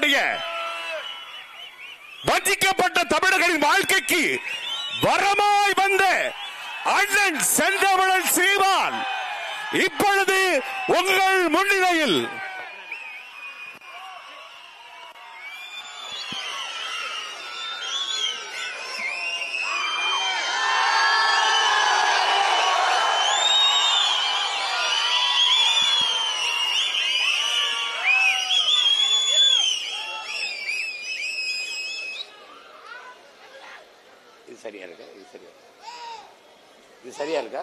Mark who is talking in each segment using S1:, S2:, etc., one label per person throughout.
S1: நம்முடைய வஞ்சிக்கப்பட்ட தமிழர்களின் வாழ்க்கைக்கு வரமாய் வந்த அண்ணன் செந்தமிழன் சீமான் இப்பொழுது உங்கள் முன்னிலையில்
S2: சரியா இருக்கா? இது சரியா இருக்கா?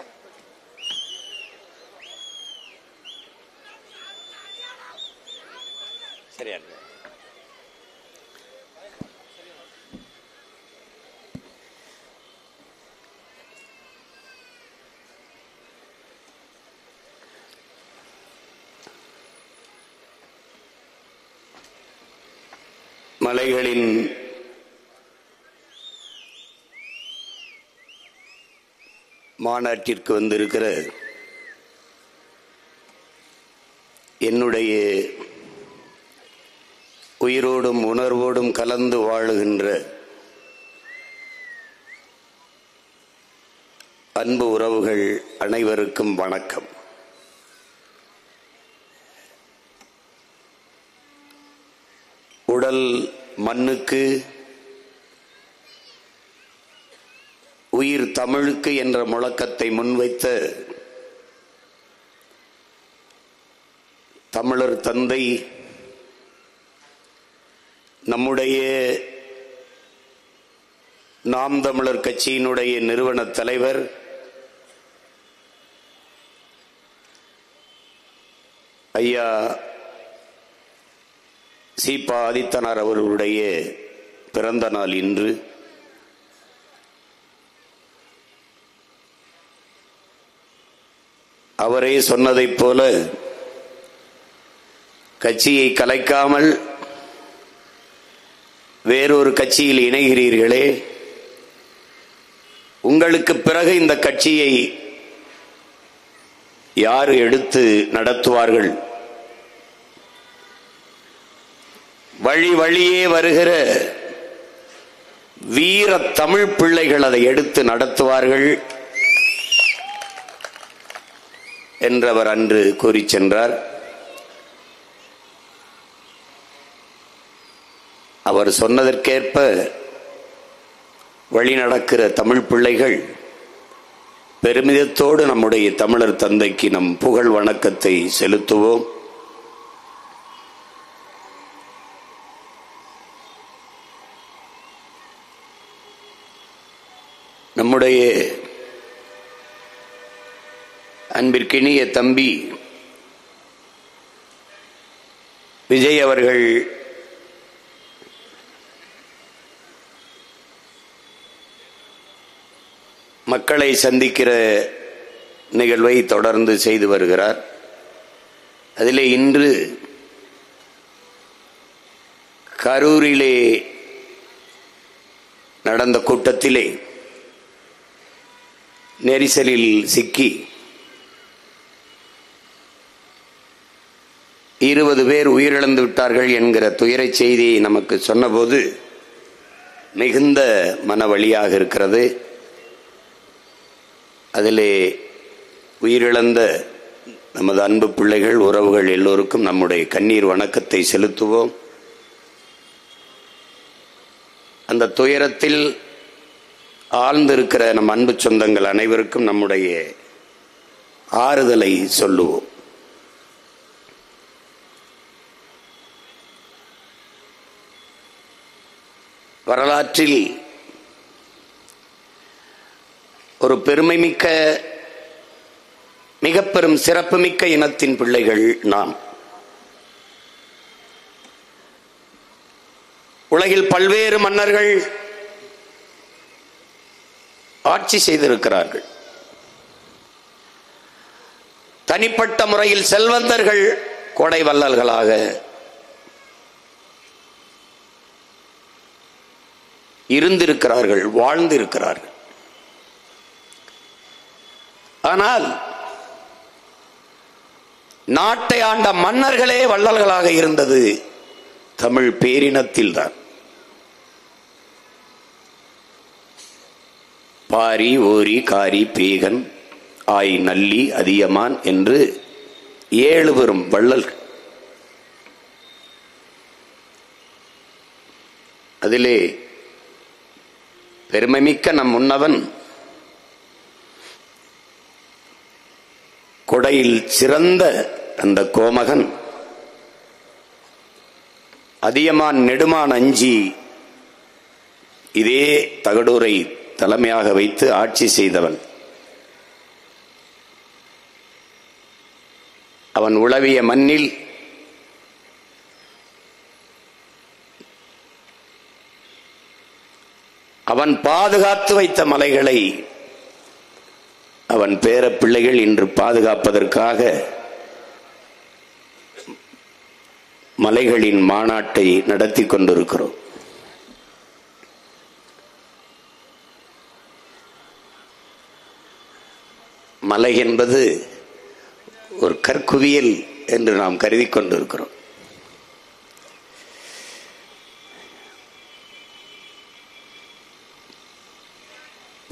S2: சரியா இருக்கா? மலைகளின் மாநாட்டிற்கு வந்திருக்கிற என்னுடைய உயிரோடும் உணர்வோடும் கலந்து வாழுகின்ற அன்பு உறவுகள் அனைவருக்கும் வணக்கம். உடல் மண்ணுக்கு, உயிர் தமிழுக்கு என்ற முழக்கத்தை முன்வைத்த தமிழர் தந்தை, நம்முடைய நாம் தமிழர் கட்சியினுடைய நிறுவன தலைவர் ஐயா சீபா ஆதித்தனார் அவர்களுடைய பிறந்த நாள் இன்று. அவரே சொன்னதைப் போல கட்சியை கலைக்காமல் வேறொரு கட்சியில் இணைகிறீர்களே, உங்களுக்கு பிறகு இந்த கட்சியை யார் எடுத்து நடத்துவார்கள்? வழி வழியே வருகிற வீர தமிழ் பிள்ளைகள் அதை எடுத்து நடத்துவார்கள் என்றவர் அன்று கூறி சென்றார். அவர் சொன்னதற்கேற்ப வழி நடக்கிற தமிழ் பிள்ளைகள் பெருமிதத்தோடு நம்முடைய தமிழர் தந்தைக்கு நம் புகழ் வணக்கத்தை செலுத்துவோம். நம்முடைய அன்பிற்கினிய தம்பி விஜய் அவர்கள் மக்களை சந்திக்கிற நிகழ்வை தொடர்ந்து செய்து வருகிறார். அதிலே இன்று கரூரிலே நடந்த கூட்டத்திலே நெரிசலில் சிக்கி 20 பேர் உயிரிழந்து விட்டார்கள் என்கிற துயரை செய்தியை நமக்கு சொன்னபோது மிகுந்த மனவலியாக இருக்கிறது. அதிலே உயிரிழந்த நமது அன்பு பிள்ளைகள், உறவுகள் எல்லோருக்கும் நம்முடைய கண்ணீர் வணக்கத்தை செலுத்துவோம். அந்த துயரத்தில் ஆழ்ந்திருக்கிற நம் அன்பு சொந்தங்கள் அனைவருக்கும் நம்முடைய ஆறுதலை சொல்லுவோம். வரலாற்றில் ஒரு பெருமைமிக்க, மிக பெரும் சிறப்புமிக்க இனத்தின் பிள்ளைகள் நாம். உலகில் பல்வேறு மன்னர்கள் ஆட்சி செய்திருக்கிறார்கள். தனிப்பட்ட முறையில் செல்வந்தர்கள் கொடை வள்ளல்களாக இருந்திருக்கிறார்கள், வாழ்ந்திருக்கிறார்கள். ஆனால் நாட்டை ஆண்ட மன்னர்களே வள்ளல்களாக இருந்தது தமிழ் பேரினத்தில்தான். பாரி, ஓரி, காரி, பேகன், ஆய், நல்லி, அதியமான் என்று 7 பெரும் வள்ளல். அதிலே பெருமைமிக்க நம் முன்னவன் கொடையில் சிறந்த அந்த கோமகன், அதியமான் நெடுமான் அஞ்சி இதே தகடூரை தலைமையாக வைத்து ஆட்சி செய்தவன். அவன் உளவிய மண்ணில் அவன் பாதுகாத்து வைத்த மலைகளை அவன் பேர பிள்ளைகள் இன்று பாதுகாப்பதற்காக மலைகளின் மாநாட்டை நடத்தி கொண்டிருக்கிறோம். மலை என்பது ஒரு கற்குவியல் என்று நாம் கருதி கொண்டிருக்கிறோம்.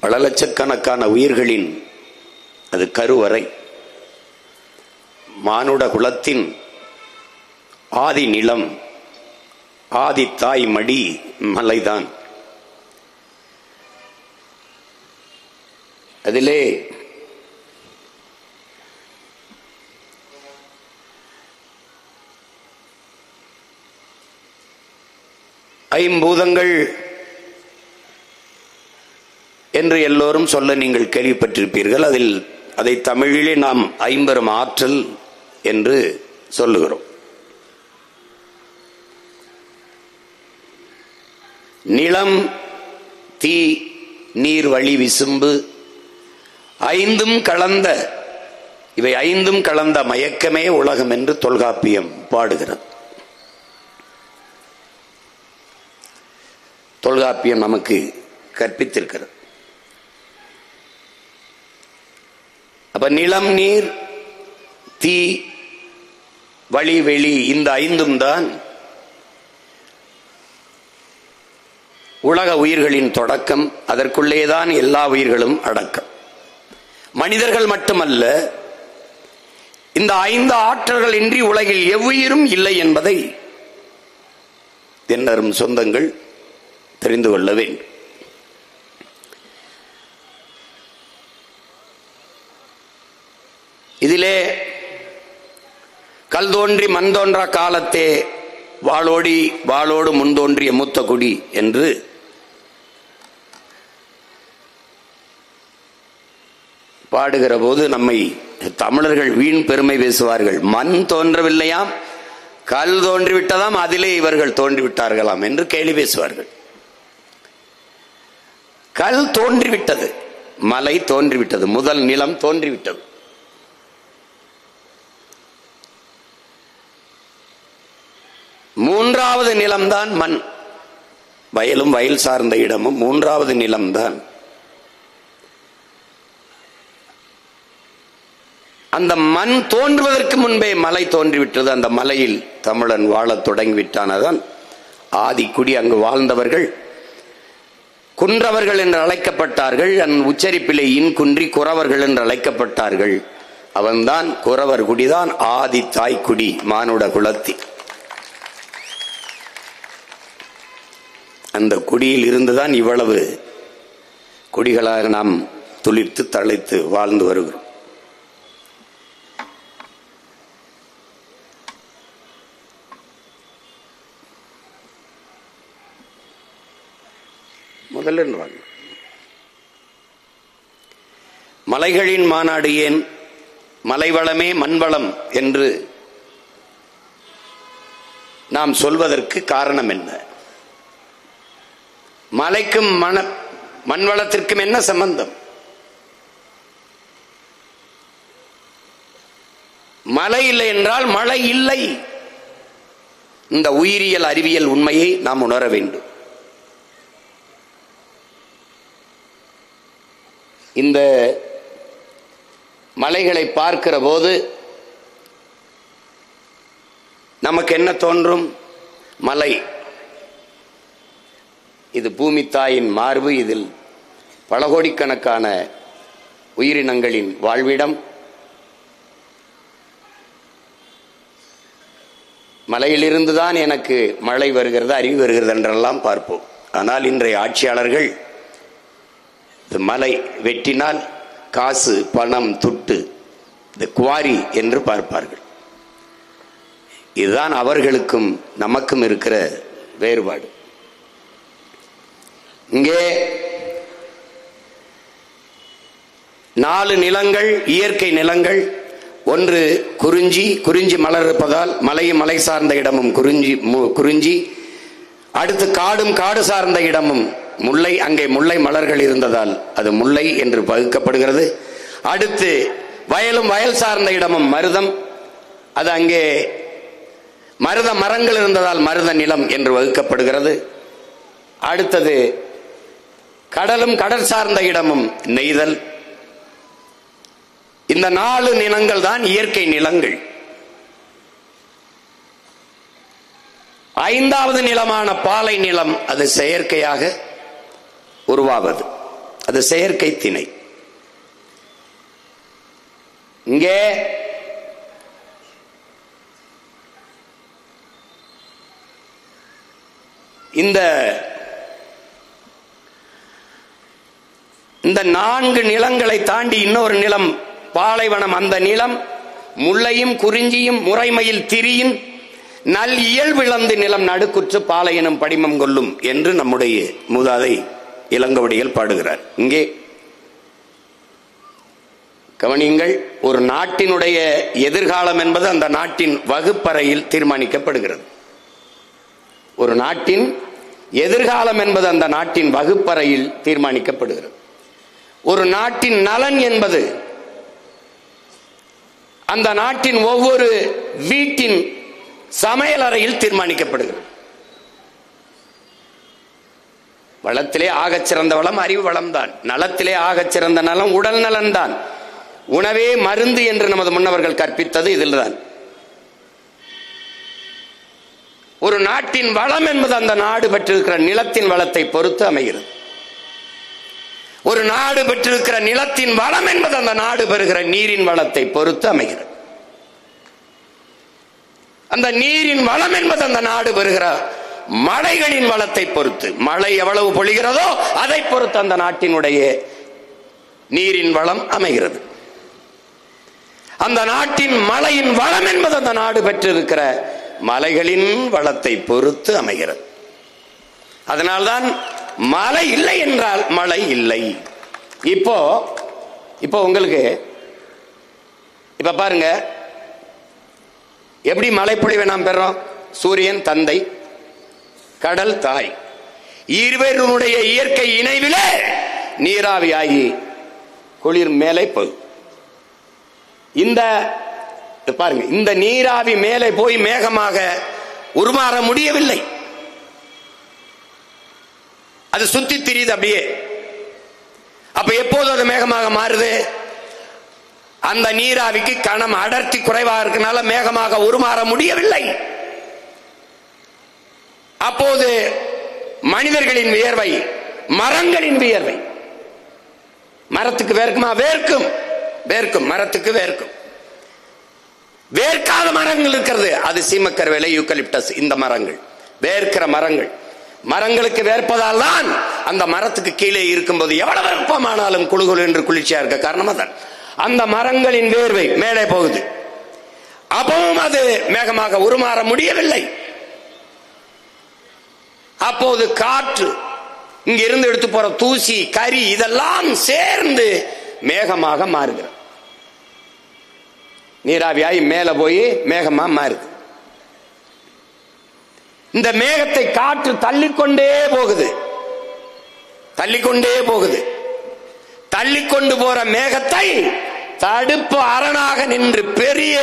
S2: பல லட்சக்கணக்கான உயிர்களின் அது கருவறை. மானுட குலத்தின் ஆதி நிலம், ஆதி தாய் மடி மலைதான். அதிலே ஐம்பூதங்கள் என்று எல்லோரும் சொல்ல நீங்கள் கேள்விப்பட்டிருப்பீர்கள். அதை தமிழிலே நாம் ஐம்பெரும் ஆற்றல் என்று சொல்லுகிறோம். நிலம், தீ, நீர், வழி, விசும்பு ஐந்தும் கலந்த, இவை ஐந்தும் கலந்த மயக்கமே உலகம் என்று தொல்காப்பியம் பாடுகிறது. தொல்காப்பியம் நமக்கு கற்பித்திருக்கிறது. அப்ப நிலம், நீர், தீ, வழி, வெளி இந்த ஐந்தும் தான் உலக உயிர்களின் தொடக்கம். அதற்குள்ளேதான் எல்லா உயிர்களும் அடக்கம். மனிதர்கள் மட்டுமல்ல, இந்த 5 ஆற்றல்கள் இன்றி உலகில் எவ்வுயிரும் இல்லை என்பதை தென்னரும் சொந்தங்கள் தெரிந்து கொள்ள வேண்டும். இதிலே கல் தோன்றி மண் தோன்றா காலத்தே வாளோடு முன் தோன்றிய மூத்த குடி என்று பாடுகிற போது நம்மை தமிழர்கள் வீண் பெருமை பேசுவார்கள். மண் தோன்றவில்லையாம், கல் தோன்றிவிட்டதாம், அதிலே இவர்கள் தோன்றிவிட்டார்களாம் என்று கேலி பேசுவார்கள். கல் தோன்றிவிட்டது, மலை தோன்றிவிட்டது, முதல் நிலம் தோன்றிவிட்டது. மூன்றாவது நிலம்தான் மண். வயலும் வயல் சார்ந்த இடமும் மூன்றாவது நிலம்தான். அந்த மண் தோன்றுவதற்கு முன்பே மலை தோன்றிவிட்டது. அந்த மலையில் தமிழன் வாழத் தொடங்கிவிட்டானதான் ஆதிக்குடி. அங்கு வாழ்ந்தவர்கள் குன்றவர்கள் என்று அழைக்கப்பட்டார்கள். உச்சரிப்பிலே இன் குன்றி குறவர்கள் என்று அழைக்கப்பட்டார்கள். அவன்தான் குறவர் குடிதான் ஆதி தாய்க்குடி மானுட குலத்தி. அந்த குடியில் இருந்துதான் இவ்வளவு குடிகளாக நாம் துளிர்த்து தழைத்து வாழ்ந்து வருகிறோம். முதல்ல மலைகளின் மாநாடு ஏன், மலைவளமே மண்வளம் என்று நாம் சொல்வதற்கு காரணம் என்ன? மலைக்கும் மண்வளத்திற்கும் என்ன சம்பந்தம்? மழை இல்லை என்றால் மழை இல்லை. இந்த உயிரியல் அறிவியல் உண்மையை நாம் உணர வேண்டும். இந்த மலைகளை பார்க்கிற போது நமக்கு என்ன தோன்றும்? மலை, இது பூமி தாயின் மார்பு. இதில் பல கோடிக்கணக்கான உயிரினங்களின் வாழ்விடம். மலையிலிருந்துதான் எனக்கு மழை வருகிறது, அறிவு வருகிறது என்றெல்லாம் பார்ப்போம். ஆனால் இன்றைய ஆட்சியாளர்கள் இந்த மலை வெட்டினால் காசு, பணம், துட்டு, இந்த குவாரி என்று பார்ப்பார்கள். இதுதான் அவர்களுக்கும் நமக்கும் இருக்கிற வேறுபாடு. இங்கே 4 நிலங்கள், இயற்கை நிலங்கள். ஒன்று குறிஞ்சி, குறிஞ்சி மலர் இருப்பதால் மலையும் மலை சார்ந்த இடமும் குறிஞ்சி. அடுத்து காடும் காடு சார்ந்த இடமும் முல்லை, அங்கே முல்லை மலர்கள் இருந்ததால் அது முல்லை என்று பகுக்கப்படுகிறது. அடுத்து வயலும் வயல் சார்ந்த இடமும் மருதம், அது அங்கே மருத மரங்கள் இருந்ததால் மருத நிலம் என்று வகுக்கப்படுகிறது. அடுத்தது கடலும் கடல் சார்ந்த இடமும் நெய்தல். இந்த 4 நிலங்கள் தான் இயற்கை நிலங்கள். 5வது நிலமான பாலை நிலம், அது செயற்கையாக உருவாவது, அது செயற்கை திணை. இங்கே இந்த 4 நிலங்களை தாண்டி இன்னொரு நிலம் பாலைவனம். அந்த நிலம் முல்லையும் குறிஞ்சியும் முறைமையில் திரியின் நல் இயல்பிழந்து நிலம் நடுக்குற்று பாலையினம் படிமம் கொள்ளும் என்று நம்முடைய மூதாதை இளங்கோவடிகள் பாடுகிறார். இங்கே கவனியுங்கள், ஒரு நாட்டினுடைய எதிர்காலம் என்பது அந்த நாட்டின் வகுப்பறையில் தீர்மானிக்கப்படுகிறது. ஒரு நாட்டின் எதிர்காலம் என்பது அந்த நாட்டின் வகுப்பறையில் தீர்மானிக்கப்படுகிறது. ஒரு நாட்டின் நலன் என்பது அந்த நாட்டின் ஒவ்வொரு வீட்டின் சமையலறையில் தீர்மானிக்கப்படுகிறது. வளத்திலே ஆகச் சிறந்த வளம் அறிவு வளம்தான். நலத்திலே ஆகச் சிறந்த நலம் உடல் நலன்தான். உணவே மருந்து என்று நமது முன்னவர்கள் கற்பித்தது இதில்தான். ஒரு நாட்டின் வளம் என்பது அந்த நாடு பெற்றிருக்கிற நிலத்தின் வளத்தை பொறுத்து அமைகிறது. ஒரு நாடு பெற்றிருக்கிற நிலத்தின் வளம் என்பது அந்த நாடு பெறுகிற நீரின் வளத்தை பொறுத்து அமைகிறது. அந்த நீரின் வளம் என்பது அந்த நாடு பெறுகிற மழைகளின் வளத்தை பொறுத்து, மழை எவ்வளவு பொழிகிறதோ அதை பொறுத்து அந்த நாட்டினுடைய நீரின் வளம் அமைகிறது. அந்த நாட்டின் மழையின் வளம் என்பது அந்த நாடு பெற்றிருக்கிற மலைகளின் வளத்தை பொறுத்து அமைகிறது. அதனால்தான் மழை இல்லை என்றால் மழை இல்லை. இப்போ உங்களுக்கு இப்ப பாருங்க, எப்படி மழைப்பொழிவை நாம் பெறோம்? சூரியன் தந்தை, கடல் தாய், இருவருடைய இயற்கை இணைவிலே நீராவியாகி குளிர் மேலே போகும். இந்த பாருங்க, இந்த நீராவி மேலே போய் மேகமாக உருமாற முடியவில்லை. அது சுத்தி திரியுது அப்படியே. அப்ப எப்போது அது மேகமாக மாறுது? அந்த நீராவிக்கு கணம் அடர்த்தி குறைவாக இருக்கனால மேகமாக உருமாற முடியவில்லை. அப்போது மனிதர்களின் வியர்வை, மரங்களின் வியர்வை, மரத்துக்கு வேர்க்குமா? வேர்க்கும், வேர்க்கும், மரத்துக்கு வேர்க்கும். வேர்க்காத மரங்கள் இருக்கிறது, அது சீமக்கருவேலை, யூக்கலிப்டஸ், இந்த மரங்கள் வேர்க்கிற மரங்கள். மரங்களுக்கு வேர்ப்பதால் தான் அந்த மரத்துக்கு கீழே இருக்கும்போது எவ்வளவு வெப்பமானாலும் குளுகுளு என்று குளிர்ச்சியா இருக்க காரணமா தான் அந்த மரங்களின் வேர்வை மேலே போகுது. அப்பவும் அது மேகமாக உருமாற முடியவில்லை. அப்போது காற்று, இங்க இருந்து எடுத்து போற தூசி, கரி, இதெல்லாம் சேர்ந்து மேகமாக மாறுகிறது. நீராவியாய் மேல போய் மேகமா மாறுது. இந்த மேகத்தை காற்று தள்ளிக்கொண்டே போகுது, தள்ளிக்கொண்டே போகுது. தள்ளிக்கொண்டு போற மேகத்தை தடுப்பு அரணாக நின்று, பெரிய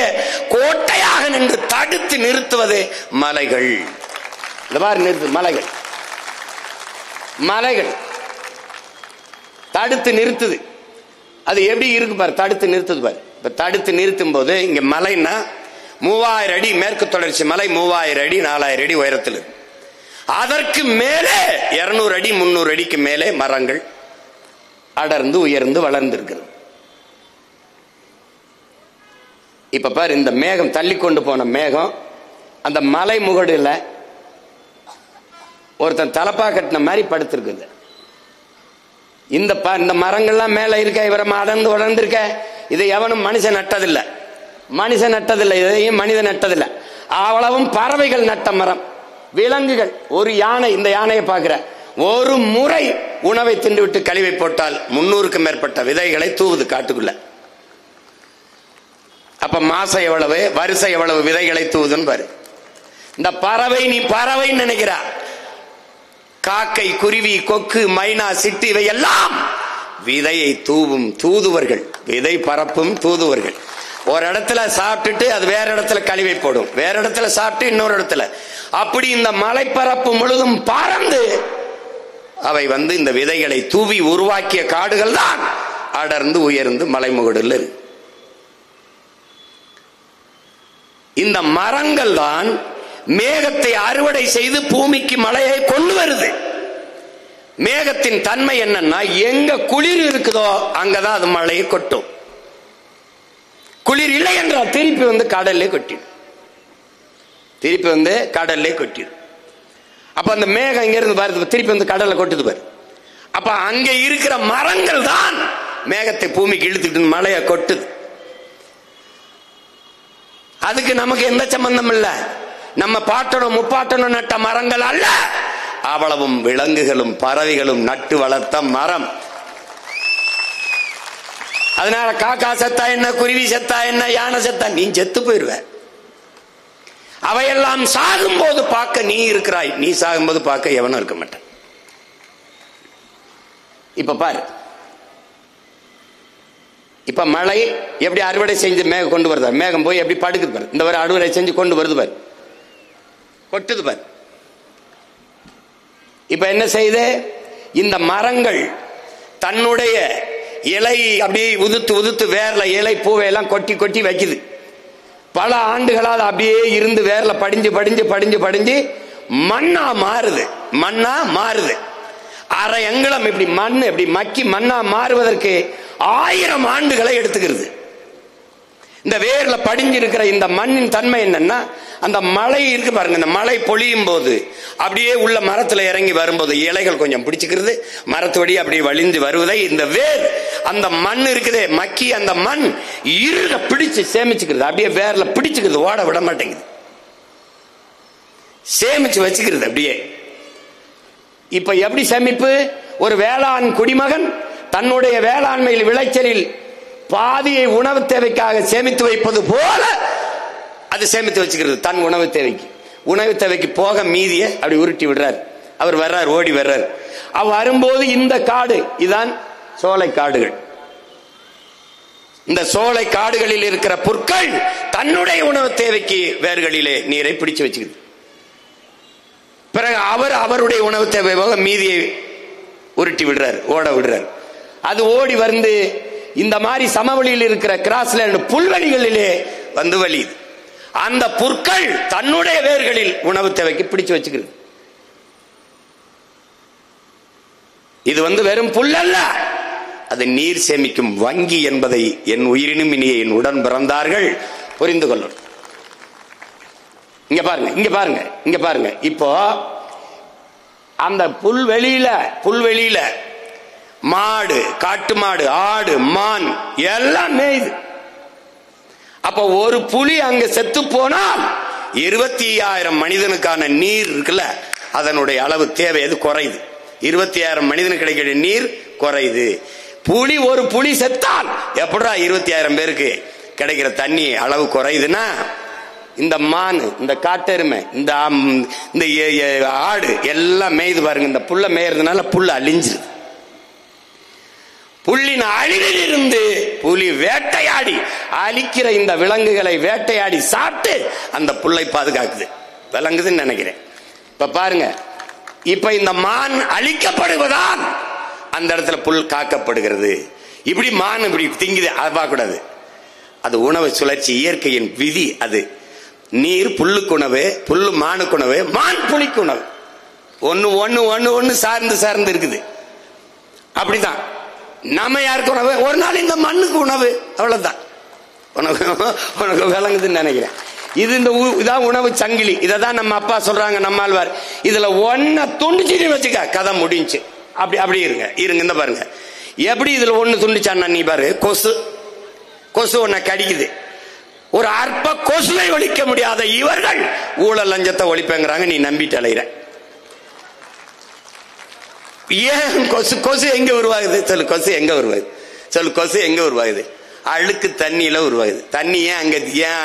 S2: கோட்டையாக நின்று தடுத்து நிறுத்துவது மலைகள். மலைகள், மலைகள் தடுத்து நிறுத்துது. அது எப்படி இருக்கு பாரு, தடுத்து நிறுத்துது பாரு. இப்ப தடுத்து நிறுத்தும் போது இங்க மலைன்னா 3000 அடி மேற்கு தொடர்ச்சி மலை 3000 அடி 4000 அடி உயரத்தில். அதற்கு மேலே 200 அடி 300 அடிக்கு மேலே மரங்கள் அடர்ந்து உயர்ந்து வளர்ந்திருக்கிறது. இப்ப பாரு, இந்த மேகம் தள்ளி கொண்டு போன மேகம் அந்த மலை முகடுல ஒருத்தன் தலப்பா கட்டின மாதிரி படுத்திருக்குது. இந்த மரங்கள்லாம் மேல இருக்க, இவரை அடர்ந்து வளர்ந்து இருக்க, இதை எவனும் மனுஷன் நட்டதில்லை. இதையும் மனிதன் நட்டதில்லை. அவ்வளவும் பறவைகள் நட்ட மரம். விலங்குகள், ஒரு யானை, இந்த யானையை பார்க்கிற, ஒரு முறை உணவை தின்று விட்டு கழிவை போட்டால் 300க்கும் மேற்பட்ட விதைகளை தூவுது காட்டுக்குள்ள. அப்ப மாசம் எவ்வளவு, வருஷம் எவ்வளவு விதைகளை தூவுதுன்னு பாரு. இந்த பறவை, நீ பறவைன்னு நினைக்கிறா, காக்கை, குருவி, கொக்கு, மைனா, சிட்டு இவை எல்லாம் விதையை தூவும் தூதுவர்கள், விதை பரப்பும் தூதுவர்கள். ஒரு இடத்துல சாப்பிட்டுட்டு அது வேற இடத்துல கழிவை போடும், வேற இடத்துல சாப்பிட்டு இன்னொரு இடத்துல, அப்படி இந்த மலைப்பரப்பு முழுதும் பறந்து அவை இந்த விதைகளை தூவி உருவாக்கிய காடுகள் தான் அடர்ந்து உயர்ந்து மலைமுகடுல இருக்கு. இந்த மரங்கள் தான் மேகத்தை அறுவடை செய்து பூமிக்கு மழையை கொண்டு வருது. மேகத்தின் தன்மை என்னன்னா, எங்க குளிர் இருக்குதோ அங்கதான் அது மழையை கொட்டும். குளிர் இல்லை என்றால் திருப்பி கடல்லே கொட்டிடும், கடல்லே கொட்டிடும். அப்ப அந்த மேகம் இங்க இருந்து வருது, திருப்பி கடல்ல கொட்டுது பாரு. அப்ப அங்க இருக்கிற மரங்கள் தான் மேகத்தை பூமிக்கு இழுத்துட்டு மழையை கொட்டுது. அதுக்கு நமக்கு எந்த சம்பந்தம் இல்ல. நம்ம பாட்டனும் முப்பாட்டனும் நட்ட மரங்கள் அல்ல, அவ்வளவும் விலங்குகளும் பறவைகளும் நட்டு வளர்த்த மரம். அதனால காக்கா செத்தா என்ன, குருவி செத்தா என்ன, யானை செத்தா நீ செத்து போயிருவ. அவையெல்லாம் சாகும் போது பார்க்க நீ இருக்கிறாய், நீ சாகும்போது பார்க்க எவனும் இருக்க மாட்டான். இப்ப பாரு, இப்ப மழை எப்படி அறுவடை செஞ்சு மேகம் கொண்டு வருது, மேகம் போய் எப்படி படுக்குது பாரு. இந்த வரை அறுவடை செஞ்சு கொண்டு வருது பாரு, கொட்டுது பாரு. இப்ப என்ன செய்யுது, இந்த மரங்கள் தன்னுடைய இலை அப்படியே உதுத்து உதுத்து வேர்ல இலை பூவை எல்லாம் கொட்டி கொட்டி வைக்குது. பல ஆண்டுகளால் அப்படியே இருந்து வேர்ல படிஞ்சு படிஞ்சு படிஞ்சு படிஞ்சு மண்ணா மாறுது. அரை அங்குலம் இப்படி மண் இப்படி மக்கி மண்ணா மாறுவதற்கு 1000 ஆண்டுகளை எடுத்துக்கிறது. இந்த வேர்ல படிஞ்சு இருக்கிற இந்த மண்ணின் தன்மை என்னன்னா, அந்த மழை இருக்கு பாருங்க, இந்த மழை பொழியும் போது அப்படியே உள்ள மரத்துல இறங்கி வரும்போது இலைகள் கொஞ்சம் பிடிச்சுக்கிறது, மரத்தோடி அப்படியே வழிந்து வருவதை இந்த வேர் அந்த மண் இருக்குதே மக்கி, அந்த மண் இருக பிடிச்சு சேமிச்சுக்கிறது, அப்படியே வேர்ல பிடிச்சுக்கிறது, ஓட விட மாட்டேங்குது, சேமிச்சு வச்சுக்கிறது அப்படியே. இப்ப எப்படி சேமிப்பு, ஒரு வேளாண் குடிமகன் தன்னுடைய வேளாண்மையில் விளைச்சலில் பாதியை உணவு தேவைக்காக சேமித்து வைப்பது போல அது சேமித்து வச்சுக்கிறது தன் உணவு தேவைக்கு போக மீதியை அப்படி உருட்டி விடுறார். அவர் வர்றார், ஓடி வர்றார். அவர் வரும்போது இந்த காடு இதுதான் சோலை காடுகள். இந்த சோலை காடுகளில் இருக்கிற புற்கள் தன்னுடைய உணவு தேவைக்கு வேர்களிலே நீரை பிடிச்சு வச்சுக்கிறது. பிறகு அவருடைய உணவு தேவை போக மீதியை உருட்டி விடுறார், ஓட விடுறார். அது ஓடி வந்து இந்த மாதிரி சமவெளியில் இருக்கிற கிராஸ்லேண்ட் புல்வெளிகளிலே வழி. அந்த புற்கள் தன்னுடைய வேர்களில் உணவு தேவைக்கு பிடிச்சு வச்சுக்கிறது. இது வெறும் புல் அல்ல, அது நீர் சேமிக்கும் வங்கி என்பதை என் உயிரினும் இனிய என் உடன் பிறந்தார்கள் புரிந்து கொள்ளும். இங்க பாருங்க. இப்போ அந்த புல்வெளியில மாடு, காட்டு மாடு, ஆடு, மான் எல்லாம் மேயுது. அப்ப ஒரு புலி அங்க செத்து போனால் 25,000 மனிதனுக்கான நீர் இருக்குல்ல, அதனுடைய அளவு தேவை அது குறையுது. 25,000 மனிதனுக்கு கிடைக்கிற நீர் குறையுது. ஒரு புலி செத்தால் எப்படா 25,000 பேருக்கு கிடைக்கிற தண்ணி அளவு குறையுதுன்னா, இந்த மான், இந்த காட்டெருமை, இந்த ஆடு எல்லாம் மேய்து பாருங்க. இந்த புல்ல மேயறதுனால புல்ல அழிஞ்சிருது. புல்லின் அழிவில் இருந்து புலி வேட்டையாடி அழிக்கிற இந்த விலங்குகளை வேட்டையாடி சாப்பிட்டு அந்த புல்லை பாதுகாக்குது, விளங்குதுன்னு நினைக்கிறேன். இப்ப பாருங்க, இப்ப இந்த மான் அழிக்கப்படுவதால் அந்த இடத்துல புல் காக்கப்படுகிறது. இப்படி மான் இப்படி திங்குது, அதை பார்க்க கூடாது. அது உணவு சுழற்சி, இயற்கையின் விதி. அது நீர் புல்லுக்குணவு, புல்லு மானுக்குணவு, மான் புலிக்குணவு. ஒன்னு ஒன்னு ஒன்னு ஒன்னு சார்ந்து சார்ந்து இருக்குது. அப்படிதான் நம்ம யாருக்கு உணவு? ஒரு நாள் இந்த மண்ணுக்கு உணவு, அவ்வளவுதான். உனக்கு விளங்குதுன்னு நினைக்கிறேன். இது இதான் உணவு சங்கிலி. இதான் நம்ம அப்பா சொல்றாங்க, நம்மாழ்வார். இதுல ஒன்ன துண்டிச்சு வச்சுக்க, கதை முடிஞ்சு. அப்படி அப்படி இருங்க இந்த பாருங்க எப்படி இதுல ஒண்ணு துண்டிச்சான்னா, நீ பாரு, கொசு ஒன்ன கடிக்குது. ஒரு அற்ப கொசுவை ஒழிக்க முடியாத இவர்கள் ஊழல் லஞ்சத்தை ஒழிப்பேங்கிறாங்க. நீ நம்பிட்டு அலைகிற. ஏன் கொசு எங்க உருவாகுது? சொல்லு, கொசு எங்க உருவாகுது? சொல்லு, கொசு எங்க உருவாகுது? அழுக்கு தண்ணியில உருவாகுது. தண்ணி ஏன்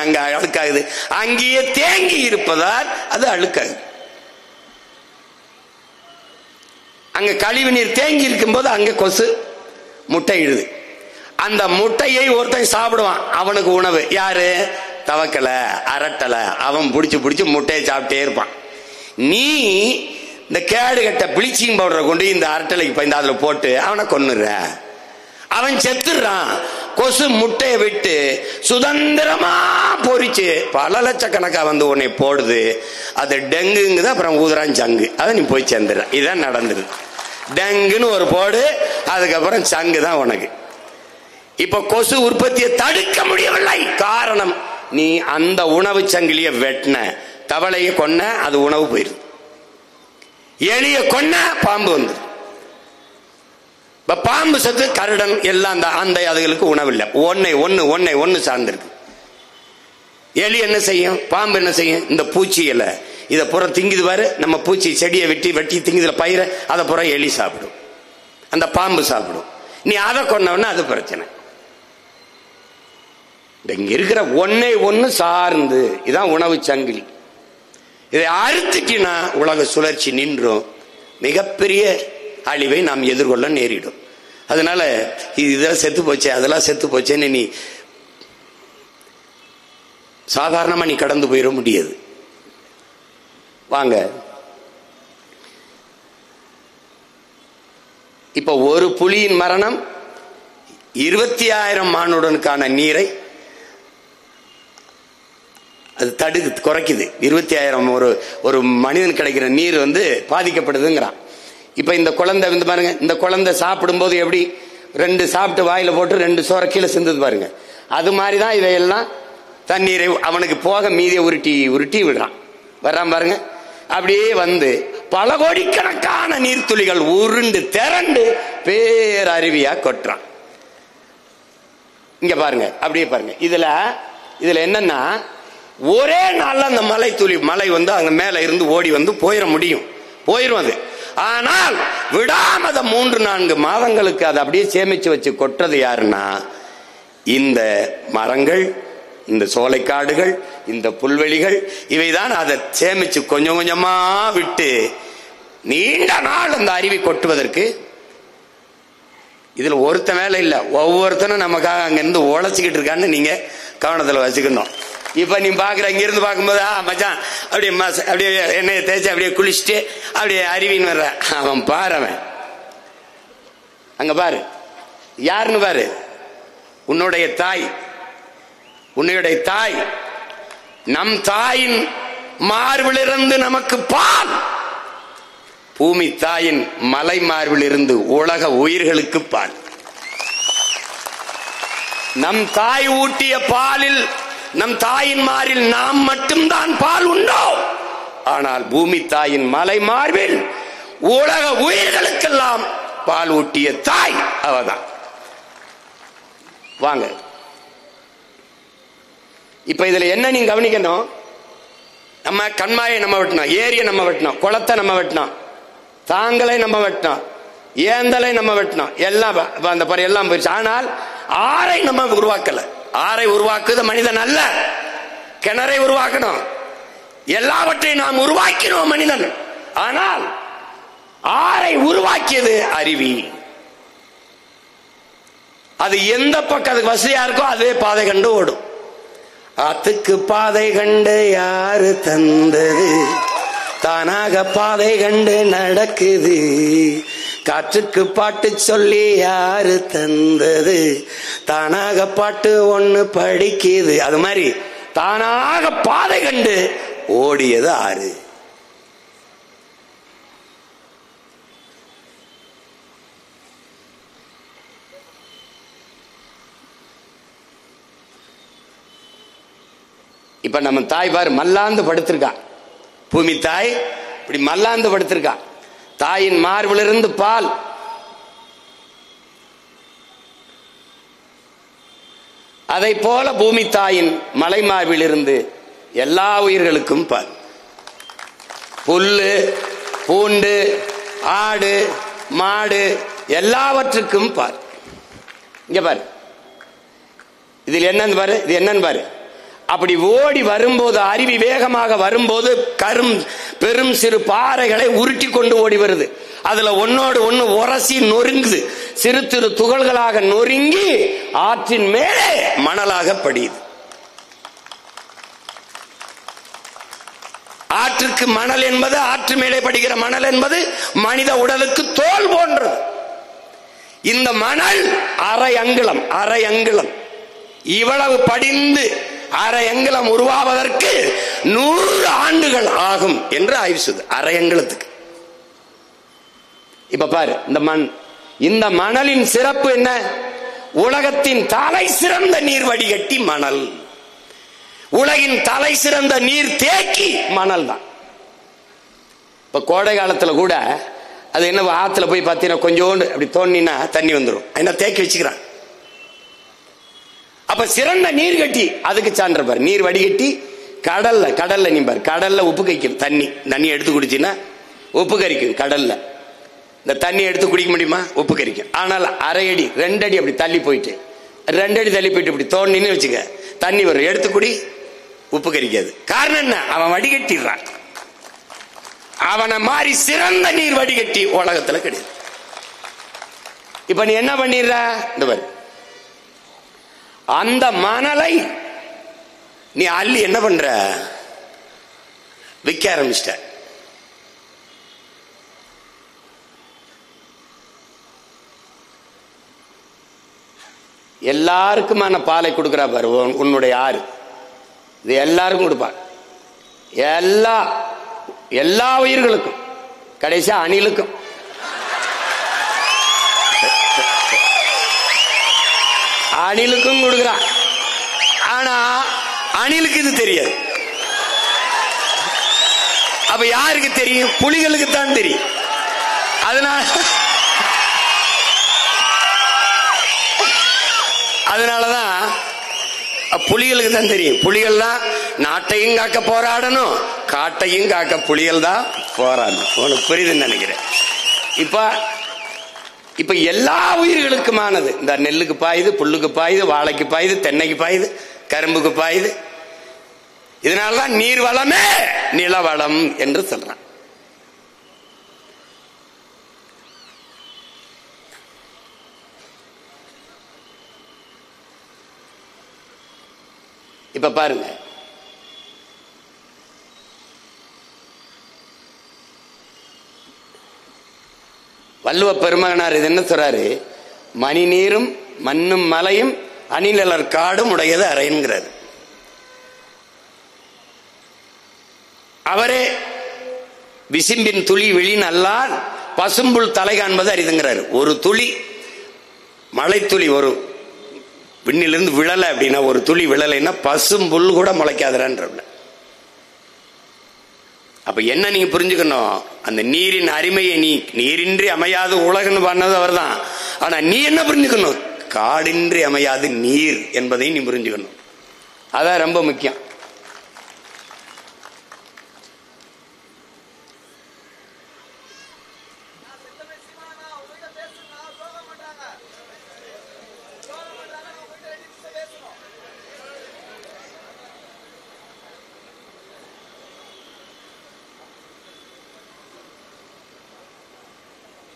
S2: அங்க அழுக்காகுது? அங்கேயே தேங்கி இருப்பதால் அது அழுக்காகுது. அங்க கழிவு நீர் தேங்கி இருக்கும் போது அங்க கொசு முட்டை இடுது. அந்த முட்டையை ஒருத்தன் சாப்பிடுவான், அவனுக்கு உணவு. யாரு? தவக்கலை, அரட்டலை. அவன் பிடிச்சு முட்டையை சாப்பிட்டே இருப்பான். நீ இந்த கேடு கட்ட பிளீச்சிங் பவுடரை கொண்டு இந்த அரட்டலைக்கு பயந்து அதுல போட்டு அவனை கொன்னுற. அவன் செத்துறான். கொசு முட்டையை விட்டு சுதந்திரமா பொறிச்சு பல லட்சக்கணக்கா வந்து உன்னை போடுது. அது டெங்குங்குது. அப்புறம் ஊதுறான் சங்கு. அதை நீ போய் சேர்ந்துடுற. இதான் நடந்துருது. டெங்குன்னு ஒரு போடு, அதுக்கப்புறம் சங்கு தான் உனக்கு. இப்ப கொசு உற்பத்தியை தடுக்க முடியவில்லை. காரணம், நீ அந்த உணவு சங்கிலிய வெட்டின. தவளைய கொன்ன, அது உணவு போயிருது. எலிய கொன்ன, பாம்பு வந்து. பாம்பு சத்து, கருடன் எல்லாம் அந்த அதுகளுக்கு உணவு இல்லை. ஒன்னு சார்ந்திருக்கு. எலி என்ன செய்யும்? பாம்பு என்ன செய்யும்? இந்த பூச்சி இலை இதை புறம் திங்குது பாரு. நம்ம பூச்சி செடியை வெட்டி திங்குதுல பயிர, அதை புறம் எலி சாப்பிடும், அந்த பாம்பு சாப்பிடும். நீ அதை கொன்னவன அது பிரச்சனை. இங்க இருக்கிற ஒன்னு சார்ந்து, இதான் உணவு சங்கிலி. இதை அறுத்துட்டினா உலக சுழற்சி நின்றும். மிகப்பெரிய அழிவை நாம் எதிர்கொள்ள நேரிடும். அதனால இதெல்லாம் செத்து போச்சு, அதெல்லாம் செத்து போச்சேன்னு நீ சாதாரணமா நீ கடந்து போயிட முடியாது. வாங்க, இப்ப ஒரு புலியின் மரணம் 20,000 மானுடனுக்கான நீரை அது குறைக்குது. 20,000 ஒரு மனிதன் கிடைக்கிற நீர் வந்து பாதிக்கப்படுதுங்கிறான். இப்ப இந்த குழந்தை வந்து பாருங்க, இந்த குழந்தை சாப்பிடும் போது எப்படி 2 சாப்பிட்டு வாயில போட்டு 2 சோற கீழே சிந்தது பாருங்க. அது மாதிரிதான் இதையெல்லாம் தண்ணீரை அவனுக்கு போக மீதியை உருட்டி விடுறான். வர்றான் பாருங்க. அப்படியே வந்து பல கோடிக்கணக்கான நீர்த்துளிகள் உருண்டு திரண்டு பேரருவியா கொட்டுறான். இங்க பாருங்க, அப்படியே பாருங்க. இதுல என்னன்னா, ஒரே நாள்ல அந்த மலை வந்து அங்க மேல இருந்து ஓடி வந்து போயிரும் அது. ஆனால் விடாமத 3-4 மாதங்களுக்கு அதை அப்படியே சேமிச்சு வச்சு கொட்டுறது யாருன்னா, இந்த மரங்கள், இந்த சோலைக்காடுகள், இந்த புல்வெளிகள், இவைதான் அதை சேமிச்சு கொஞ்சம் கொஞ்சமா விட்டு நீண்ட நாள் அந்த அருவி கொட்டுவதற்கு. இதுல ஒருத்த வேலை இல்ல, ஒவ்வொருத்தனும் நமக்காக அங்க இருந்து உழைச்சிக்கிட்டு இருக்கான்னு நீங்க கவனத்துல வச்சுக்கணும். இப்ப நீ பாக்குற, இங்க இருந்து பார்க்கும்போது மச்சான் அப்படியே எண்ணெயை தேய்ச்சி அப்படியே குளிச்சுட்டு அப்படியே அருவின்னு வர்ற, அவன் பாரு, அவன் அங்க பாரு யாருன்னு பாரு. உன்னுடைய தாய், நம் தாயின் மார்பிலிருந்து நமக்கு பால், பூமி தாயின் மலை மார்பிலிருந்து உலக உயிர்களுக்கு பால். நம் தாய் ஊட்டிய பாலில், நம் தாயின் மாரில் நாம் மட்டும்தான் பால் உண்டோ? ஆனால் பூமி தாயின் மலை மார்பில் உலக உயிர்களுக்கெல்லாம் பால் ஊட்டிய தாய் அவதான். வாங்க, இப்ப இதுல என்ன நீங்க கவனிக்கணும், நம்ம கண்மாயை நம்ம வெட்டினோம், ஏரியை நம்ம வெட்டினோம், குளத்தை நம்ம வெட்டினோம், தாங்களை நம்ம வெட்டினோம், ஏந்தலை நம்ம வெட்டினோம், எல்லாம் அந்த பாரு எல்லாம் போயிடுச்சு. ஆனால் ஆறை நம்ம உருவாக்கல. ஆறை உருவாக்குது மனிதன் அல்ல, கிணறை உருவாக்கணும், எல்லாவற்றையும் நாம் உருவாக்கினோம் மனிதன். ஆனால் ஆறை உருவாக்கியது அருவி. அது எந்த பக்கத்துக்கு வசதியா இருக்கோ அதே பாதை கண்டு ஓடும். ஆத்துக்கு பாதை கண்டு யாரு தந்தது, தானாக பாதை கண்டு நடக்குது. காற்றுக்கு பாட்டு சொல்லி யாரு தந்தது, தானாக பாட்டு ஒண்ணு படிக்குது. அது மாதிரி தானாக பாதை கண்டு ஓடியது ஆறு. இப்ப நம்ம தாய் பாரு மல்லாந்து படுத்திருக்கா. பூமி தாய் இப்படி மல்லாந்து படுத்திருக்கா. தாயின் மார்பிலிருந்து பால். அதை போல பூமி தாயின் மலை மார்பிலிருந்து எல்லா உயிர்களுக்கும் பால். புல்லு, பூண்டு, ஆடு, மாடு எல்லாவற்றுக்கும் பால். இங்க பாரு, இதில் என்னன்னு பாரு, இது என்னன்னு பாரு. அப்படி ஓடி வரும்போது, அருவி வேகமாக வரும்போது பெரும் சிறு பாறைகளை உருட்டி கொண்டு ஓடி வருது. அதுல ஒன்னோடு ஒன்னு உரசி நொறுங்குது. சிறு சிறு துகள்களாக நொறுங்கி ஆற்றின் மேலே மணலாக படியுது. ஆற்றுக்கு மணல் என்பது, ஆற்று மேலே படுகிற மணல் என்பது மனித உடலுக்கு தோல் போன்றது. இந்த மணல் அரை அங்குலம் இவ்வளவு படிந்து அரை அங்குலம் உருவாவதற்கு 100 ஆண்டுகள் ஆகும் என்று ஆய்வு செய்து. அரை அங்குலத்துக்கு. இப்ப பாரு, இந்த மணலின் சிறப்பு என்ன? உலகத்தின் தலை சிறந்த நீர் வடிகட்டி மணல். உலகின் தலை சிறந்த நீர் தேக்கி மணல் தான். இப்ப கோடை காலத்துல கூட அது என்ன, ஆத்துல போய் பார்த்தீங்கன்னா கொஞ்சோண்டு அப்படி தோண்டினா தண்ணி வந்துடும். என்ன தேக்கி வச்சுக்கிறான். அப்ப சிறந்த நீர் கட்டி அதுக்கு சான்ற பாரு. நீர் வடிகட்டி கடல்ல நீ பாரு, கடல்ல உப்பு கரிக்கும். தண்ணி எடுத்து குடிச்சுன்னா உப்பு கரிக்கும். கடல்ல இந்த தண்ணி எடுத்து குடிக்க முடியுமா? உப்பு கரிக்கும். ஆனால் அரை அடி 2 அடி அப்படி தள்ளி போயிட்டு 2 அடி தள்ளி போயிட்டு இப்படி தோண்டின்னு வச்சுக்க, தண்ணி வரும். எடுத்து குடி, உப்பு கரிக்காது. காரணம் என்ன? அவன் வடிகட்டிடுறான். அவனை மாதிரி சிறந்த நீர் வடிகட்டி உலகத்துல கிடையாது. இப்ப நீ என்ன பண்ணிடுற? இந்த பாரு, அந்த மணலை நீ அள்ளி என்ன பண்ற? விற்க ஆரம்பிச்சிட்ட. எல்லாருக்குமான பாலை கொடுக்கிறா பாரு உன்னுடைய ஆறு. இது எல்லாருக்கும் கொடுப்பார். எல்லா உயிர்களுக்கும், கடைசியா அணிலுக்கும். அணிலுக்கும் கொடுக்கிறான். ஆனா அணிலுக்கு இது தெரியாது. அப்ப யாருக்கு தெரியும்? புலிகளுக்கு தான் தெரியும். அதனாலதான் புலிகளுக்கு தான் தெரியும். புலிகள் தான் நாட்டையும் காக்க போராடணும், காட்டையும் காக்க புலிகள் தான் போராடணும். உனக்கு புரியுதுன்னு நினைக்கிறேன். இப்ப எல்லா உயிர்களுக்குமானது. இந்த நெல்லுக்கு பாயுது, புல்லுக்கு பாயுது, வாழைக்கு பாயுது, தென்னைக்கு பாயுது, கரும்புக்கு பாயுது. இதனாலதான் நீர் வளமே நிலவளம் என்று சொல்றான். இப்ப பாருங்க, வள்ளுவ பெருமகனார் இது என்ன சொல்றாரு? மணி நீரும் மண்ணும் மலையும் அணிலர் காடும் உடையது அறைங்கிறார். அவரே விசிம்பின் துளி வெளியின் அல்லார் பசும்புல் தலை காண்பது அரிதுங்கிறார். ஒரு துளி மழை துளி ஒரு விண்ணிலிருந்து விழலை அப்படின்னா, ஒரு துளி விழலைன்னா பசும்புல் கூட முளைக்காதுன்ற. அப்ப என்ன நீங்க புரிஞ்சுக்கணும்? அந்த நீரின் அருமையை நீரின்றி அமையாது உலகன்னு பண்ணது அவர் தான். ஆனா நீ என்ன புரிஞ்சுக்கணும்? காடின்றி அமையாது நீர் என்பதை நீ புரிஞ்சுக்கணும். அதான் ரொம்ப முக்கியம்.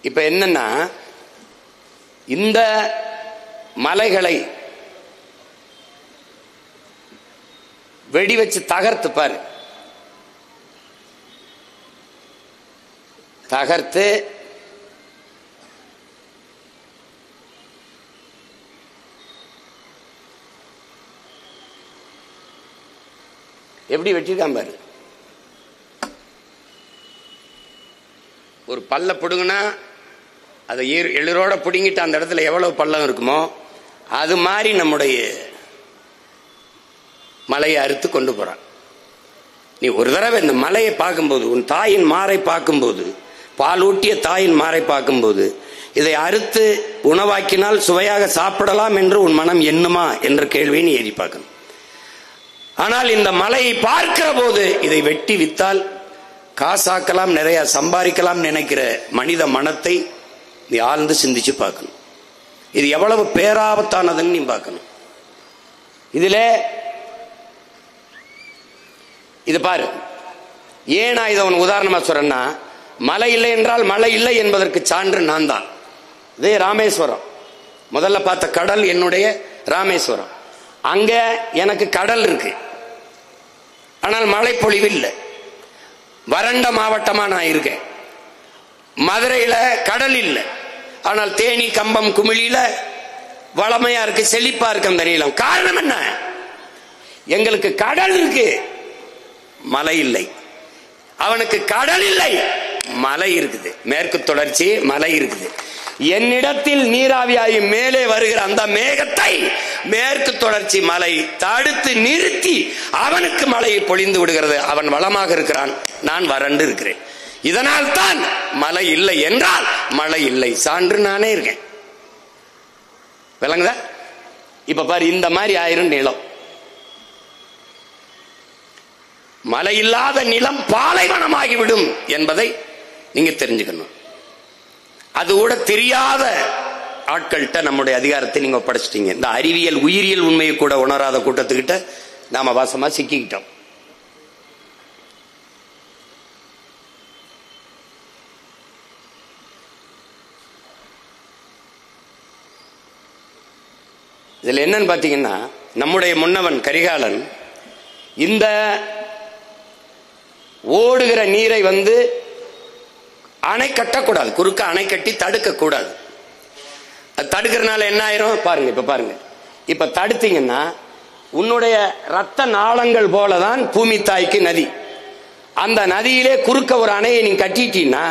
S2: இப்ப என்னன்னா, இந்த மலைகளை வெடி வச்சு தகர்த்து பாரு. தகர்த்து எப்படி வெட்டிருக்கான் பாரு. ஒரு பல்ல பிடுங்கினா அதை எளிரோட பிடுங்கிட்டு அந்த இடத்துல எவ்வளவு பள்ளம் இருக்குமோ அது மாதிரி நம்முடைய மலையை அறுத்து கொண்டு போறான். நீ ஒரு தடவை இந்த மலையை பார்க்கும்போது, உன் தாயின் மாறை பார்க்கும்போது, பாலூட்டிய தாயின் மாறை பார்க்கும்போது, இதை அறுத்து உணவாக்கினால் சுவையாக சாப்பிடலாம் என்று உன் மனம் எண்ணுமா என்ற கேள்வியை நீ ஏறி பார்க்கணும். ஆனால் இந்த மலையை பார்க்கிற போது இதை வெட்டி வித்தால் காசாக்கலாம், நிறைய சம்பாதிக்கலாம் நினைக்கிற மனித மனத்தை நீ ஆழ்ந்து சிந்திச்சு பார்க்கணும். இது எவ்வளவு பேராபத்தானதுன்னு நீ பார்க்கணும். இதுல இது பாரு, ஏன் நான் இதை உனக்கு உதாரணமா சொல்றேன்னா, மழை இல்லை என்றால் மழை இல்லை என்பதற்கு சான்று நான் தான். இதே ராமேஸ்வரம், முதல்ல பார்த்த கடல் என்னுடைய ராமேஸ்வரம். அங்க எனக்கு கடல் இருக்கு, ஆனால் மழை பொழிவு இல்லை. வறண்ட மாவட்டமா நான் இருக்கேன். மதுரையில கடல் இல்லை, ஆனால் தேனி, கம்பம், குமிழியில வளமையா இருக்கு, செழிப்பா இருக்கு அந்த நீளம். காரணம் என்ன? எங்களுக்கு கடல் இருக்கு, மலை இல்லை. அவனுக்கு கடல் இல்லை, மலை இருக்குது, மேற்கு தொடர்ச்சி மலை இருக்குது. என்னிடத்தில் நீராவியாகி மேலே வருகிற அந்த மேகத்தை மேற்கு தொடர்ச்சி மலை தடுத்து நிறுத்தி அவனுக்கு மழையை பொழிந்து விடுகிறது. அவன் வளமாக இருக்கிறான், நான் வறண்டு இருக்கிறேன். இதனால் தான் மழை இல்லை என்றால் மழை இல்லை, சான்று நானே இருக்கேன். விளங்குதா? இப்ப பாரு, இந்த மாதிரி ஆயிரும் நிலம். மழை இல்லாத நிலம் பாலைவனமாகிவிடும் என்பதை நீங்க தெரிஞ்சுக்கணும். அது கூட தெரியாத ஆட்கள்கிட்ட நம்முடைய அதிகாரத்தை நீங்க ஒப்படைச்சிட்டீங்க. இந்த அறிவியல் உயிரியல் உண்மையை கூட உணராத கூட்டத்துக்கிட்ட நாம வாசமா சிக்கிக்கிட்டோம். இதுல என்னன்னு பாத்தீங்கன்னா, நம்முடைய முன்னவன் கரிகாலன் இந்த ஓடுகிற நீரை அணை கட்டக்கூடாது, குறுக்க அணை கட்டி தடுக்க கூடாது. தடுக்கிறதுனால என்ன ஆயிரும் பாருங்க. இப்ப பாருங்க, இப்ப தடுத்தீங்கன்னா உன்னுடைய ரத்த நாளங்கள் போலதான் பூமி தாய்க்கு நதி. அந்த நதியிலே குறுக்க ஒரு அணையை நீ கட்டிட்டீங்கன்னா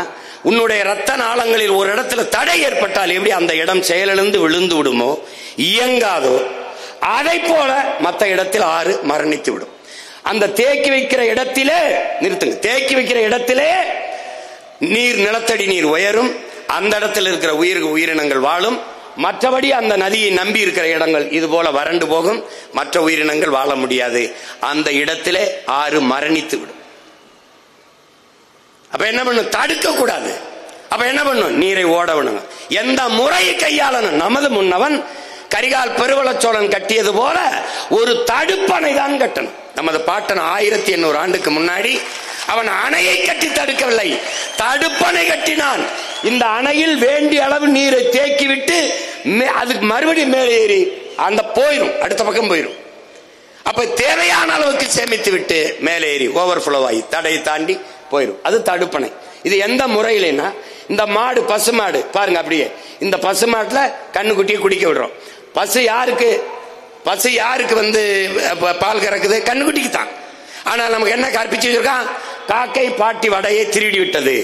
S2: உன்னுடைய ரத்த நாளங்களில் ஒரு இடத்துல தடை ஏற்பட்டால் எப்படி அந்த இடம் செயலிழந்து விழுந்து விடுமோ, இயங்காதோ, அதை போல மற்ற இடத்தில் ஆறு மரணித்து விடும். அந்த தேக்கி வைக்கிற இடத்திலே நிறுத்துங்க, தேக்கி வைக்கிற இடத்திலே நீர், நிலத்தடி நீர் உயரும், அந்த இடத்தில் இருக்கிற உயிரினங்கள் வாழும். மற்றபடி அந்த நதியை நம்பி இருக்கிற இடங்கள் இது போல வறண்டு போகும், மற்ற உயிரினங்கள் வாழ முடியாது. அந்த இடத்திலே ஆறு மரணித்து விடும். அப்ப என்ன பண்ணும்? தடுக்க கூடாது. அப்ப என்ன பண்ணும்? நீரை ஓட விடணும். எந்த முறையை கையாளணும்? நமது முன்னவன் கரிகால் பெருவளச்சோழன் கட்டியது போல ஒரு தடுப்பணை தான் கட்டணும். நமது பாட்டன் 1800 ஆண்டுக்கு முன்னாடி அவன் அணையை கட்டி தடுக்கவில்லை, தடுப்பணை கட்டினான். இந்த அணையில் வேண்டிய அளவு நீரை தேக்கி விட்டு அதுக்கு மறுபடியும் மேலே ஏறி அந்த போயிரும், அடுத்த பக்கம் போயிரும். அப்ப தேவையான அளவுக்கு சேமித்து விட்டு மேலே ஏறி ஓவர்ஃப்ளோ ஆகி தடையை தாண்டி போயிரும். அது தடுப்பணை. இது எந்த முறையிலன்னா, இந்த மாடு, பசு மாடு பாருங்க, அப்படியே இந்த பசு மாட்டுல கண்ணுக்குட்டியை குடிக்க விடுறோம். பசு யாருக்கு பால் கறக்குது? கண்ணுக்குட்டிக்கு தான். ஆனால் நமக்கு என்ன கற்பிச்சு வச்சிருக்கான்? காக்கை பாட்டி வடையை திருடி விட்டது,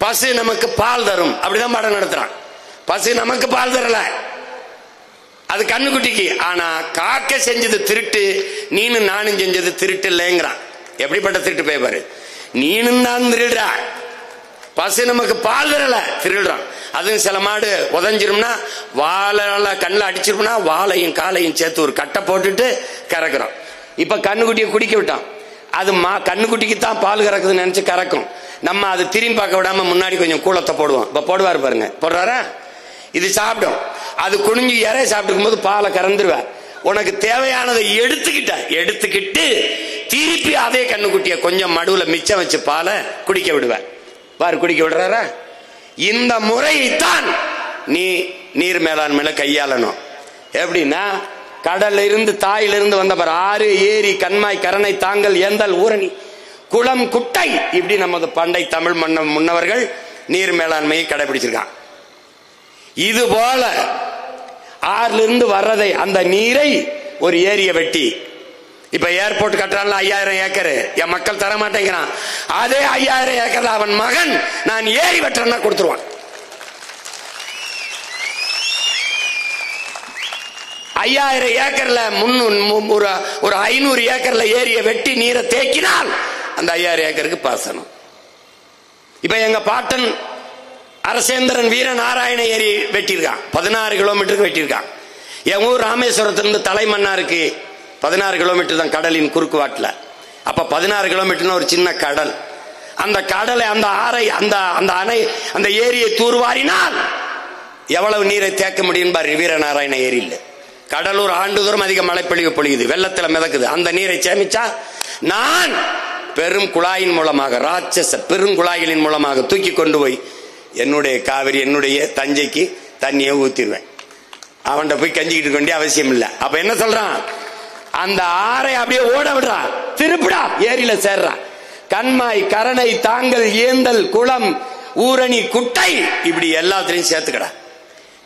S2: பசு நமக்கு பால் தரும், அப்படிதான் பாடம் நடத்துறான். பசு நமக்கு பால் தரல, அது கண்ணுக்குட்டிக்கு. ஆனா காக்கை செஞ்சது திருட்டு, நீனும் நானும் செஞ்சது திருட்டு இல்லைங்கிறான். எப்படிப்பட்ட திருட்டு பேப்பாரு? நீனும் தான் திருடுற, பசு நமக்கு பால் தரல, திருடுறான். அதுவும் சில மாடு உதஞ்சிரும்னா வாழை கண்ணில் அடிச்சிரும்னா வாழையும் காலையும் சேர்த்து ஒரு கட்டை போட்டுட்டு கறக்குறோம். இப்ப கண்ணுக்குட்டியை குடிக்க விட்டான், அது கண்ணுக்குட்டிக்கு தான் பால் கறக்குதுன்னு நினைச்சு கறக்கும். நம்ம அது திரும்பி பார்க்க விடாம முன்னாடி கொஞ்சம் கூளத்தை போடுவோம். இப்ப போடுவாரு பாருங்க, போடுறாரா? இது சாப்பிடும். அது குனிஞ்சு இறைய சாப்பிட்டு போது பாலை கறந்துருவார். உனக்கு தேவையானதை எடுத்துக்கிட்டு திருப்பி அதே கண்ணுக்குட்டிய கொஞ்சம் மடுவுல மிச்சம் வச்சு பாலை குடிக்க விடுவார். பாரு, குடிக்க விடுறாரா? இந்த முறையைத்தான் நீ நீர் மேலாண்மையில கையாளணும். எப்படின்னா, கடல்ல இருந்து தாயிலிருந்து வந்த பாரு, ஆறு, ஏரி, கண்மாய், கரணை, தாங்கல், ஏந்தல், ஊரணி, குளம், குட்டை, இப்படி நமது பண்டை தமிழ் முன்னவர்கள் நீர் மேலாண்மையை கடைபிடிச்சிருக்கான். இது போல ஆறுல இருந்து வர்றதை, அந்த நீரை ஒரு ஏரியை வெட்டி இப்ப ஏர்போர்ட் கட்டுறான்ல 5000 ஏக்கர், என் மக்கள் தர மாட்டேங்கிறான். அதே 5000 ஏக்கர்ல அவன் மகன் நான் ஏரி வெட்டுறேன்னா கொடுத்துருவான். 5000 ஏக்கர்ல ஒரு 500 ஏக்கர்ல ஏரிய வெட்டி நீரை தேக்கினால் அந்த 5000 ஏக்கருக்கு பாசனம். இப்ப எங்க பாட்டன் அரசேந்திரன் வீரநாராயண ஏரி வெட்டியிருக்கான், 16 கிலோமீட்டருக்கு வெட்டியிருக்கான். என் ஊர் ராமேஸ்வரத்திலிருந்து தலைமன்னாருக்கு 16 கிலோமீட்டர் தான் கடலின் குறுக்கு வாட்டில். அப்ப 16 கிலோமீட்டர் ஒரு சின்ன கடல். அந்த கடலை, அந்த ஆறை, அந்த அணை, அந்த ஏரியை தூர்வாரினால் எவ்வளவு நீரை தேக்க முடியும் பாரு. வீரநாராயண ஏரியில் கடலூர் ஆண்டுதோறும் அதிக மழை பொழியுது, வெள்ளத்தில் மிதக்குது. அந்த நீரை சேமிச்சா நான் பெரும் குழாயின் மூலமாக, ராட்சச பெருங்குழாய்களின் மூலமாக தூக்கி கொண்டு போய் என்னுடைய காவிரி, என்னுடைய தஞ்சைக்கு தண்ணியை ஊத்திடுவேன். அவன்கிட்ட போய் கஞ்சிக்கிட்டு கொண்டே அவசியம் இல்லை. அப்ப என்ன சொல்றான், அந்த ஆறை அப்படியே ஓட விடுறா, திருப்பிடா, ஏரியில சேர்றான். கண்மாய், கரணை, தாங்கல், ஏந்தல், குளம், ஊரணி, குட்டை, இப்படி எல்லாத்திலையும் சேர்த்துக்கடா.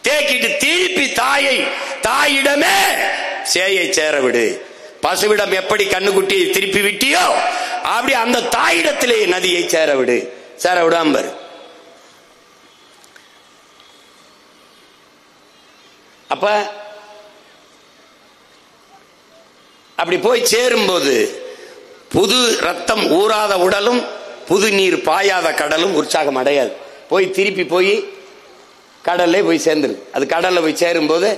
S2: தேக்கிட்டு திருப்பி தாயிடமே சேயை சேர விடு. பசுவிடம் எப்படி கண்ணுக்குட்டியை திருப்பி விட்டியோ அப்படி அந்த தாயிடத்திலே நதியை சேர விடு. சேர விடாம பாரு. அப்ப அப்படி போய் சேரும்போது புது ரத்தம் ஊறாத உடலும் புது நீர் பாயாத கடலும் உற்சாகம் அடையாது. போய் திருப்பி போய் கடல்ல போய் சேர்ந்துருது. அது கடல்ல போய் சேரும் போது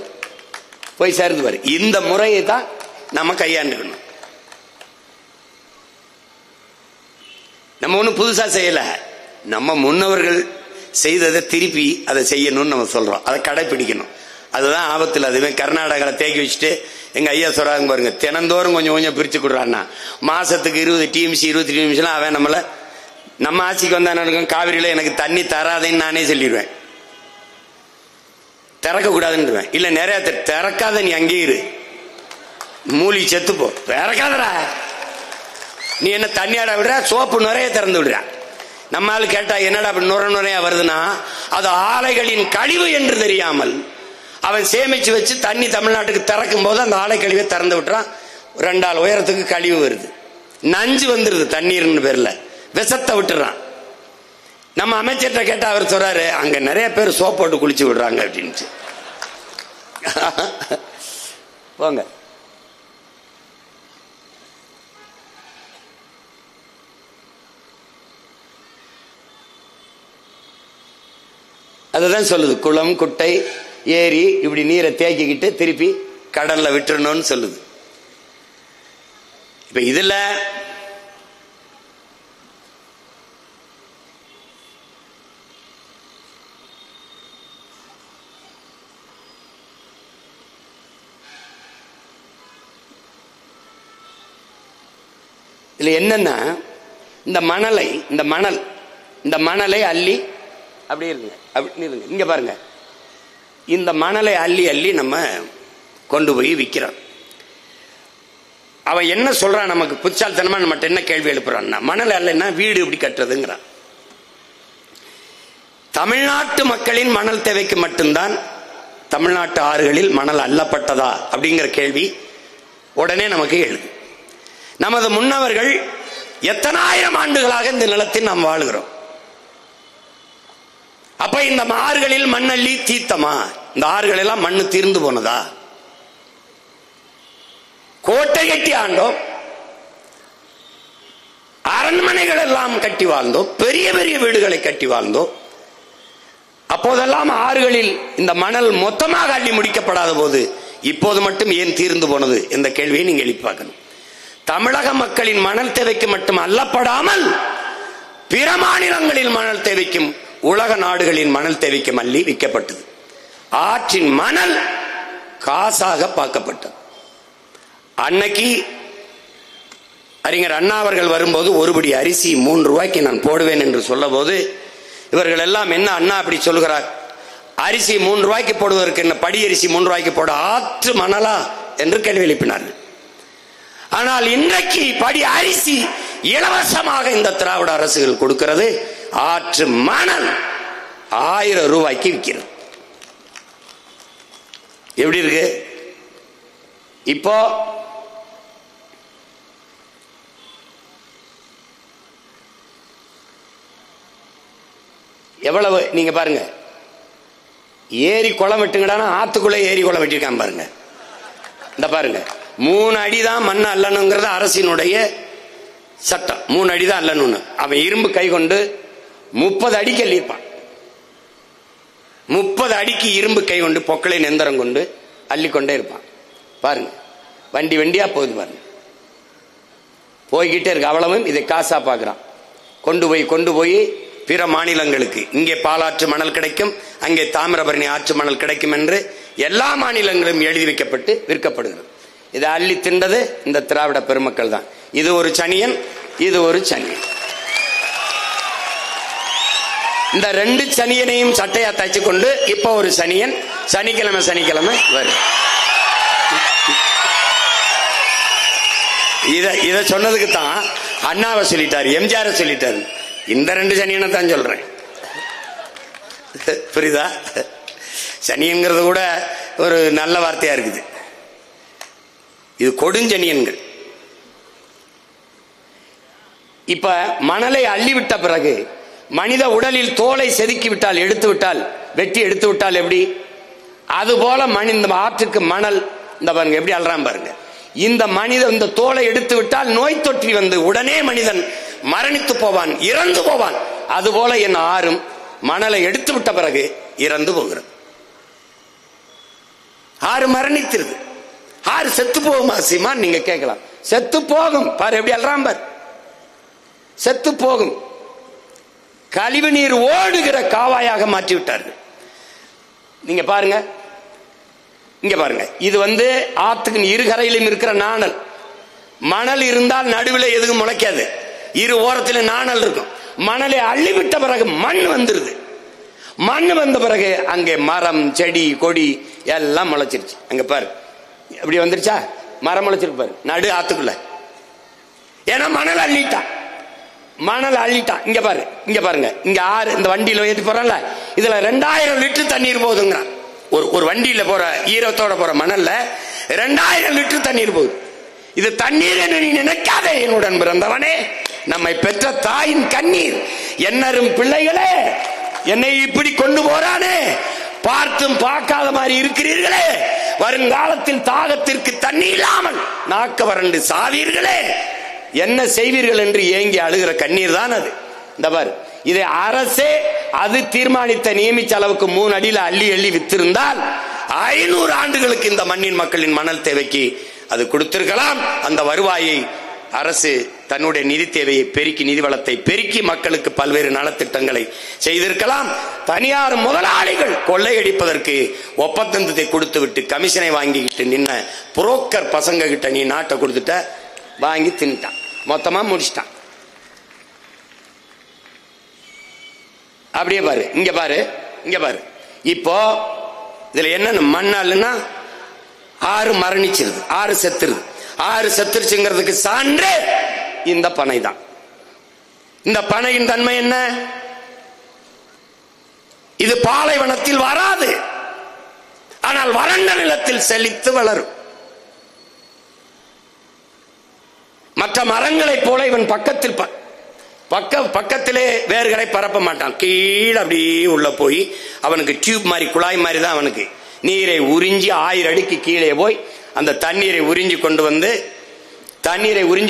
S2: போய் சேர்ந்து பாரு. இந்த முறையை தான் நம்ம கையாண்டுக்கணும். நம்ம ஒன்னும் புதுசா செய்யல, நம்ம முன்னவர்கள் செய்ததை திருப்பி அதை செய்யணும்னு நம்ம சொல்றோம், அதை கடைபிடிக்கணும். அதுதான் ஆபத்தில். அதுவே கர்நாடகாவில் தேக்கி வச்சுட்டு எங்க ஐயா சொல்றாங்க பாருங்க, தினந்தோறும் கொஞ்சம் கொஞ்சம் பிரிச்சு கொடுறான்னா மாசத்துக்கு 20 TMC 20 TMC அவன் நம்மள நம்ம ஆட்சிக்கு வந்தா நடக்கும். காவிரியில எனக்கு தண்ணி தராதுன்னு நானே சொல்லிடுவேன், திறக்க கூடாதுன்னு. இல்ல நிறைய திறக்காத, நீ அங்கே இரு, மூலி செத்துப்போ, திறக்காதடா. நீ என்ன தண்ணியாட விடுற, சோப்பு நிறைய திறந்து விடுற. நம்மால் கேட்டா என்னடா அப்படி நுரையா வருதுன்னா, அது ஆலைகளின் கழிவு என்று தெரியாமல் அவன் சேமிச்சு வச்சு தண்ணி தமிழ்நாட்டுக்கு திறக்கும் போது அந்த ஆலை கழிவை திறந்து விட்டுறான். 2 ஆள் உயரத்துக்கு கழிவு வருது, நஞ்சு வந்துருது, தண்ணீர்னு பேர்ல விஷத்தை விட்டுறான். நம்ம அமைச்சர்கிட்ட கேட்டா அவர் சொல்றாரு, அங்க நிறைய பேர் சோப் போட்டு குளிச்சு விடுறாங்க அப்படின்ட்டு. போங்க. அதுதான் சொல்லுது, குளம், குட்டை, ஏரி இப்படி நீரை தேக்கிக்கிட்டு திருப்பி கடல்ல விட்டுறணும்னு சொல்லுது. இப்ப இதுல என்னன்னா, இந்த மணலை அள்ளி அப்படி இருங்க, இங்க பாருங்க, இந்த மணலை அள்ளி அள்ளி நம்ம கொண்டு போய் விற்கிறோம். அவன் என்ன சொல்றான், நமக்கு புச்சால்தனமா நம்ம என்ன கேள்வி எழுப்புறான்னா, மணல் அல்லன்னா வீடு எப்படி கட்டுறதுங்கிறான். தமிழ்நாட்டு மக்களின் மணல் தேவைக்கு மட்டும்தான் தமிழ்நாட்டு ஆறுகளில் மணல் அள்ளப்பட்டதா அப்படிங்கிற கேள்வி உடனே நமக்கு எழுது. நமது முன்னவர்கள் எத்தனாயிரம் ஆண்டுகளாக இந்த நிலத்தில் நாம் வாழுகிறோம். அப்ப இந்த ஆறுகளில் மண்ணள்ளி தீர்த்தமா? இந்த ஆறுகள் எல்லாம் மண்ணு தீர்ந்து போனதா? கோட்டை கட்டி ஆண்டோம், அரண்மனைகள் எல்லாம் கட்டி வாழ்ந்தோம், பெரிய பெரிய வீடுகளை கட்டி வாழ்ந்தோம். அப்போதெல்லாம் ஆறுகளில் இந்த மணல் மொத்தமாக அள்ளி முடிக்கப்படாத போது இப்போது மட்டும் ஏன் தீர்ந்து போனது என்ற கேள்வியை நீங்க எழுப்பி பார்க்கணும். தமிழக மக்களின் மணல் தேவைக்கு மட்டும் அள்ளப்படாமல் பிற மாநிலங்களில் மணல் தேவைக்கும் உலக நாடுகளின் மணல் தேவைக்கும் அள்ளி விற்கப்பட்டது. ஆற்றின் மணல் காசாக பார்க்கப்பட்டது. அன்னைக்கு அறிஞர் அண்ணா அவர்கள் வரும்போது ஒருபடி அரிசி 3 ரூபாய்க்கு நான் போடுவேன் என்று சொல்ல போது இவர்கள் எல்லாம் என்ன அண்ணா அப்படி சொல்கிறார், அரிசி 3 ரூபாய்க்கு போடுவதற்கு என்ன படி அரிசி 3 ரூபாய்க்கு போட ஆற்று மணலா என்று கேள்வி எழுப்பினார்கள். ஆனால் இன்றைக்கு படி அரிசி இலவசமாக இந்த திராவிட அரசுகள் கொடுக்கிறது, ஆற்று மணல் 1000 ரூபாய்க்கு விற்கிறது. எப்படி இருக்கு? இப்போ எவ்வளவு நீங்க பாருங்க. ஏரி குளம் வெட்டுங்கடா, ஆத்துக்குள்ள ஏரி குளம் வெட்டிருக்கான் பாருங்க. இந்த பாருங்க, 3 அடி தான் மண் அல்லணுங்கிறது அரசினுடைய சட்டம். 3 அடி தான் அல்லணும்னு. அவன் இரும்பு கை கொண்டு 30 அடிக்கு அள்ளிப்பான். 30 அடிக்கு இரும்பு கை கொண்டு பொக்களை நெந்தரம் கொண்டு அள்ளிக்கொண்டே இருப்பான். பாருங்க, வண்டி வண்டியா போகுது பாருங்க, போய்கிட்டே இருக்கு. அவ்வளவும் இதை காசா பாக்குறான். கொண்டு போய் பிற மாநிலங்களுக்கு, இங்கே பாலாற்று மணல் கிடைக்கும், அங்கே தாமிரபரணி ஆற்று மணல் கிடைக்கும் என்று எல்லா மாநிலங்களும் எழுதி வைக்கப்பட்டு விற்கப்படுகிறது. இதை அள்ளி திண்டது இந்த திராவிட பெருமக்கள் தான். இது ஒரு சனியன், இது ஒரு சனியன். இந்த 2 சனியனையும் சட்டையா தச்சு கொண்டு இப்ப ஒரு சனியன் சனிக்கிழமை வரும். இத சொன்னதுக்கு தான் அண்ணாவை சொல்லிட்டாரு, எம்ஜிஆர் சொல்லிட்டாரு. இந்த 2 சனியனை தான் சொல்றேன். புரியுதா? சனியன்கிறது கூட ஒரு நல்ல வார்த்தையா இருக்குது. இது கொடுஞ்சனியன்கள். இப்ப மணலை அள்ளிவிட்ட பிறகு மனித உடலில் தோலை செதுக்கி விட்டால், வெட்டி எடுத்து விட்டால் எப்படி? அதுபோல இந்த ஆற்றுக்கு மணல், இந்த பாருங்க எப்படி அல்றான் பாருங்க. இந்த தோலை எடுத்து விட்டால் நோய் தொற்றி வந்து உடனே மனிதன் மரணித்து போவான், இறந்து போவான். அதுபோல என் ஆறும் மணலை எடுத்து விட்ட பிறகு இறந்து போகிறது. ஆறு மரணித்திருது. ஆறு செத்து போகுமா சீமான் நீங்க கேட்கலாம். செத்து போகும். பாரு எப்படி அல்றான் பாரு, செத்து போகும். கழிவு நீர் ஓடுகிற காவாயாக மாற்றி விட்டார்கள். நீங்க பாருங்க, இங்க பாருங்க, இது ஆத்துக்கு இருகரையிலும் இருக்கிற நாணல். மணல் இருந்தால் நடுவில் எதுவும் முளைக்காது, இரு ஓரத்தில் நாணல் இருக்கும். மணலை அள்ளிவிட்ட பிறகு மண் வந்துருது. மண் வந்த பிறகு அங்கே மரம் செடி கொடி எல்லாம் முளைச்சிருச்சு. அங்க பாரு எப்படி வந்துருச்சா, மரம் முளைச்சிருக்கு பாரு நடு ஆத்துக்குள்ள. ஏன்னா மணல் அள்ளிட்டான். இங்க பாருங்க, இங்க ஆறு இந்த வண்டியில ஏற்றி போறல, இதுல 2000 லிட்டர் தண்ணீர் போகுதுங்கிறான். ஒரு வண்டியில போற ஈரத்தோட போற மணல்ல 2000 லிட்டர் தண்ணீர் போகுது. இது தண்ணீர் என்று நீ நினைக்காதே என்னுடன் பிறந்தவனே. நம்மை பெற்ற தாயின் கண்ணீர். என்னரும் பிள்ளைகளே, என்னை இப்படி கொண்டு போறானே, பார்த்தும் பார்க்காத மாதிரி இருக்கிறீர்களே, வருங்காலத்தில் தாகத்திற்கு தண்ணி இல்லாமல் நாக்க வறண்டு சாவீர்களே, என்ன செய்வீர்கள் என்று ஏங்கி அழுகிற கண்ணீர் தான் அது. இந்த பாரு, இதை அரசே அது தீர்மானித்த நியமிச்ச அளவுக்கு 3 அடியில அள்ளி வித்திருந்தால் 500 ஆண்டுகளுக்கு இந்த மண்ணின் மக்களின் மணல் தேவைக்கு அது கொடுத்திருக்கலாம். அந்த வருவாயை அரசு தன்னுடைய நிதி தேவையை பெருக்கி, நிதி வளத்தை பெருக்கி மக்களுக்கு பல்வேறு நலத்திட்டங்களை செய்திருக்கலாம். தனியார் முதலாளிகள் கொள்ளையடிப்பதற்கு ஒப்பந்தத்தை கொடுத்து விட்டு கமிஷனை வாங்கிக்கிட்டு நின்ன புரோக்கர் பசங்க கிட்ட நீ நாட்டை கொடுத்துட்ட, வாங்கி தின்ட்டான், மொத்தமா முடிச்சிட்டான். அப்படியே பாரு, இங்க பாரு. இப்போ இதுல என்ன மண்ணாலுன்னா ஆறு மரணிச்சிருது, ஆறு செத்துருது. ஆறு செத்துருச்சுங்கிறதுக்கு சான்று இந்த பனை தான். இந்த பனையின் தன்மை என்ன? இது பாலைவனத்தில் வராது, ஆனால் வறண்ட நிலத்தில் செழித்து வளரும். மற்ற மரங்களைப் போல இவன் பக்கத்திலே வேர்களை பரப்ப மாட்டான். கீழே அப்படியே உள்ள போய் அவனுக்கு டியூப் மாதிரி, குழாய் மாதிரி தான் அவனுக்கு. நீரை உறிஞ்சி 1000 அடிக்கு கீழே போய் அந்த தண்ணீரை உறிஞ்சி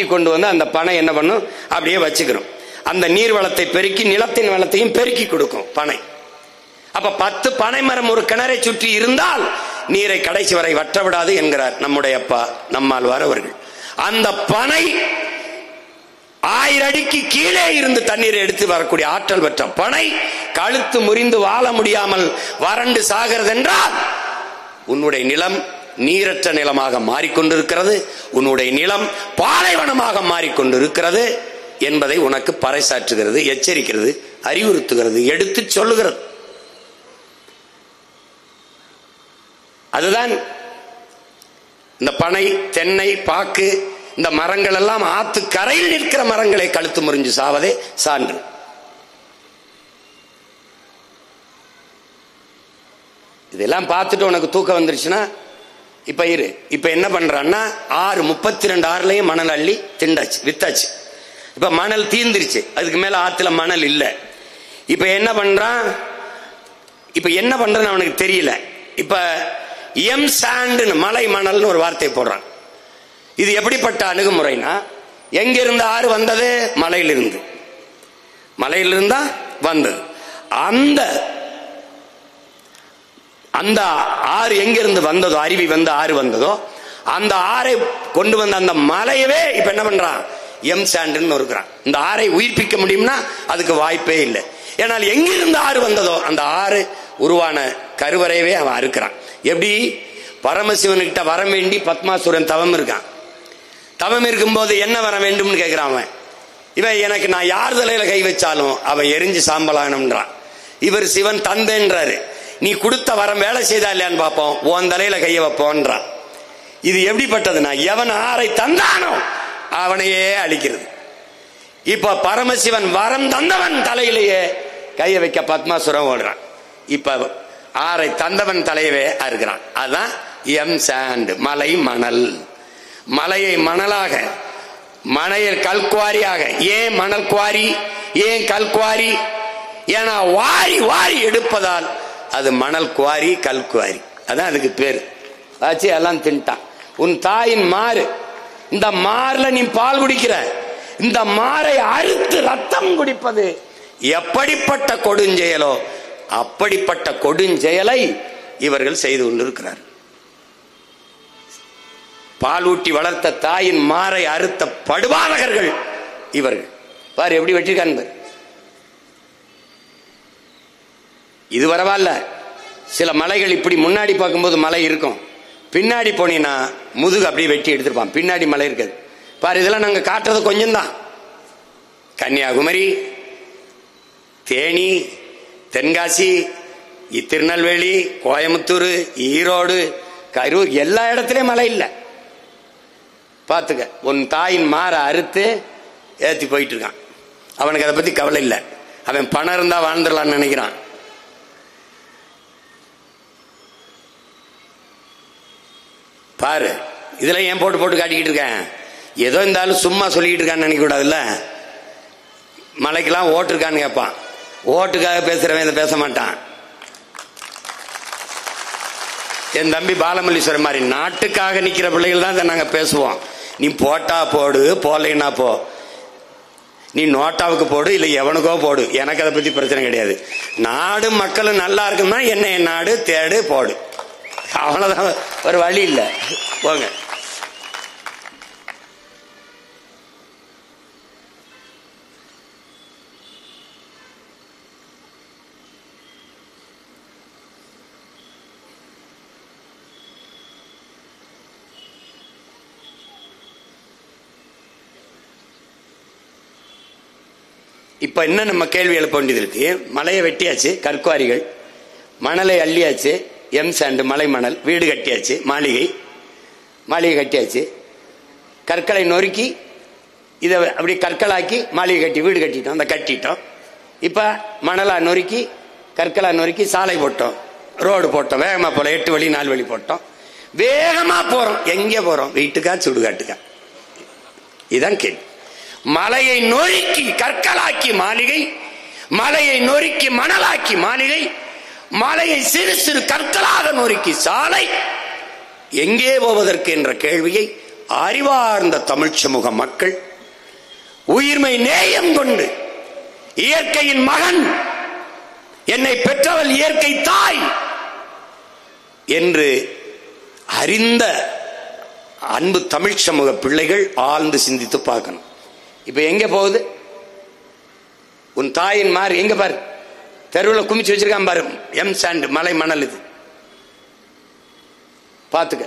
S2: கொண்டு வந்து அந்த பனை என்ன பண்ணும், அப்படியே வச்சுக்கிறோம். அந்த நீர் வளத்தை பெருக்கி நிலத்தின் வளத்தையும் பெருக்கி கொடுக்கும் பனை. அப்ப 10 பனை மரம் ஒரு கிணறை சுற்றி இருந்தால் நீரை கடைசி வரை வற்ற விடாது என்கிறார் நம்முடைய அப்பா நம்மாழ்வார் அவர்கள். அந்த பனை 1000 அடிக்கு கீழே இருந்து தண்ணீரை எடுத்து வரக்கூடிய ஆற்றல் பெற்ற பனை கழுத்து முறிந்து வாழ முடியாமல் வறண்டு சாகிறது என்றால் உன்னுடைய நிலம் நீரற்ற நிலமாக மாறிக்கொண்டிருக்கிறது, உன்னுடைய நிலம் பாலைவனமாக மாறிக்கொண்டிருக்கிறது என்பதை உனக்கு பறைசாற்றுகிறது, எச்சரிக்கிறது, அறிவுறுத்துகிறது, எடுத்து சொல்லுகிறது. அதுதான் இந்த பனை, தென்னை, பாக்கு, இந்த மரங்கள் எல்லாம் ஆத்து கரையில் நிற்கிற மரங்களை கழுத்து முறிஞ்சு சாவதே சான்று. இதெல்லாம் பார்த்துட்டு உனக்கு தூக்கம் வந்துருச்சுன்னா இப்ப என்ன பண்றான்னா 32 ஆறுலையும் மணல் அள்ளி திண்டாச்சு, வித்தாச்சு. இப்ப மணல் தீந்துருச்சு, அதுக்கு மேல ஆத்துல மணல் இல்ல. இப்ப என்ன பண்றான், இப்ப என்ன பண்றன்னு அவனுக்கு தெரியல. இப்ப எம் சாண்ட் மலை மணல்னு ஒரு வார்த்தை போடுறான். இது எப்படிப்பட்ட அணுகுமுறைனா, எங்கிருந்து ஆறு வந்தது? மலையிலிருந்து. மலையிலிருந்தா வந்தது. அந்த ஆறு எங்கிருந்து வந்ததோ, அருவி வந்து ஆறு வந்ததோ, அந்த ஆறை கொண்டு வந்த அந்த மலையவே இப்ப என்ன பண்றான், எம் சாண்ட்னு இருக்கிறான். இந்த ஆறை உயிர்ப்பிக்க முடியும்னா அதுக்கு வாய்ப்பே இல்லை. ஏனால் எங்கிருந்து ஆறு வந்ததோ அந்த ஆறு உருவான கருவறையவே அவன் அறுக்கிறான். எப்படி? பரமசிவன்கிட்ட வர வேண்டி பத்மாசுரன் தவம் இருக்கான். தவம் இருக்கும்போது என்ன வர வேண்டும்னு கேட்கிறான் அவன். இவன் எனக்கு நான் யார் தலையில கை வச்சாலும் அவன் எரிஞ்சு சாம்பலானம்ன்றான். இவர் சிவன் தந்தேன்றாரு. நீ கொடுத்த வரம் வேலை செய்தா இல்லையான்னு பார்ப்போம், உன் தலையில கைய வைப்போன்றான். இது எப்படிப்பட்டதுன்னா, எவன் ஆரை தந்தானோ அவனையே அழிக்கிறது. இப்ப பரமசிவன் வரம் தந்தவன் தலையிலேயே கைய வைக்க பத்மாசுரம் ஓடுறான். இப்ப ஆரை தந்தவன் தலையவே அறுக்கிறான். அதான் எம் சாண்ட், மலை மணல். மலையை மணலாக, மலையை கல்குவாரியாக. ஏன் மணல் குவாரி, ஏன் கல்குவாரி? ஏன்னா வாரி வாரி எடுப்பதால் அது மணல் குவாரி, கல்குவாரி. அதான் அதுக்கு பேரு. ஆச்சு, எல்லாம் தின்ட்டான். உன் தாயின் மாறு, இந்த மாறுல நீ பால் குடிக்கிற, இந்த மாறை அறுத்து ரத்தம் குடிப்பது எப்படிப்பட்ட கொடுஞ்செயலோ அப்படிப்பட்ட கொடுஞ்செயலை இவர்கள் செய்து கொண்டிருக்கிறார். பாலூட்டி வளர்த்த தாயின் மாறை அறுத்த படுபாதகர்கள் இவர்கள். பாரு எப்படி வெற்றிருக்காங்க. இது வரவால்ல. சில மலைகள் இப்படி முன்னாடி பார்க்கும்போது மலை இருக்கும், பின்னாடி போனீங்கன்னா முதுகு அப்படியே வெட்டி எடுத்திருப்பான், பின்னாடி மலை இருக்காது. பாரு, இதெல்லாம் நாங்க காட்டுறது கொஞ்சம் தான். கன்னியாகுமரி, தேனி, தென்காசி, திருநெல்வேலி, கோயம்புத்தூர், ஈரோடு, கரூர், எல்லா இடத்துலயும் மழை இல்லை. பார்த்துக்க, உன் தாயின் மாற அறுத்து ஏற்றி போயிட்டு இருக்கான். அவனுக்கு அதை பத்தி கவலை இல்லை. அவன் பணம் இருந்தா வாழ்ந்துடலான்னு நினைக்கிறான். பாரு, இதுல ஏன் போட்டு போட்டு காட்டிக்கிட்டு இருக்கேன். ஏதோ இருந்தாலும் சும்மா சொல்லிக்கிட்டு இருக்கான்னு நினைக்க கூடாதுல்ல. மலைக்கெல்லாம் ஓட்டு இருக்கான்னு கேட்பான். ஓட்டுக்காக பேசுறவன் இதை பேச மாட்டான். என் தம்பி பாலமல்லீஸ்வரர் மாதிரி நாட்டுக்காக நிக்கிற பிள்ளைகள் தான் இதை நாங்க பேசுவோம். நீ போட்டா போடு, போடலைன்னா போ. நீ நோட்டாவுக்கு போடு, இல்லை எவனுக்கோ போடு, எனக்கு அதை பத்தி பிரச்சனை கிடையாது. நாடு மக்களும் நல்லா இருக்குன்னா என்ன, என் நாடு தேடு போடு, அவ்வளவுதான். ஒரு வழி இல்லை, போங்க. இப்ப என்ன நம்ம கேள்வி எழுப்ப வேண்டியது இருக்கு. மலையை வெட்டியாச்சு, கற்குவாரிகள், மணலை அள்ளியாச்சு, எம் சாண்டு மலை மணல், வீடு கட்டியாச்சு, மாளிகை கட்டியாச்சு, கற்களை நொறுக்கி இதை அப்படி கற்களாக்கி மாளிகை கட்டி வீடு கட்டிட்டோம், அந்த கட்டிட்டோம். இப்ப மணலா நொறுக்கி கற்களா நொறுக்கி சாலை போட்டோம், ரோடு போட்டோம், வேகமா போல 8 வழி 4 வழி போட்டோம். வேகமா போறோம். எங்க போறோம்? வீட்டுக்கா சுடுகாட்டுக்கா? இதுதான் கேள்வி. மலையை நொறுக்கி கற்களாக்கி மாளிகை, மலையை நொறுக்கி மணலாக்கி மாளிகை, மலையை சிறு சிறு கற்களாக நொறுக்கி சாலை, எங்கே போவதற்கு என்ற கேள்வியை அறிவார்ந்த தமிழ் சமூக மக்கள் உயிர்மை நேயம் கொண்டு, இயற்கையின் மகன், என்னை பெற்றவள் இயற்கை தாய் என்று அறிந்த அன்பு தமிழ் சமூக பிள்ளைகள் ஆழ்ந்து சிந்தித்து பார்க்கணும். இப்ப எங்க போகுது உன் தாயின் மாறு? எங்க பாரு, தெருவில் குமிச்சு வச்சிருக்கான் பாரு, எம் சாண்ட் மலை மணல். இது பாத்துக்க.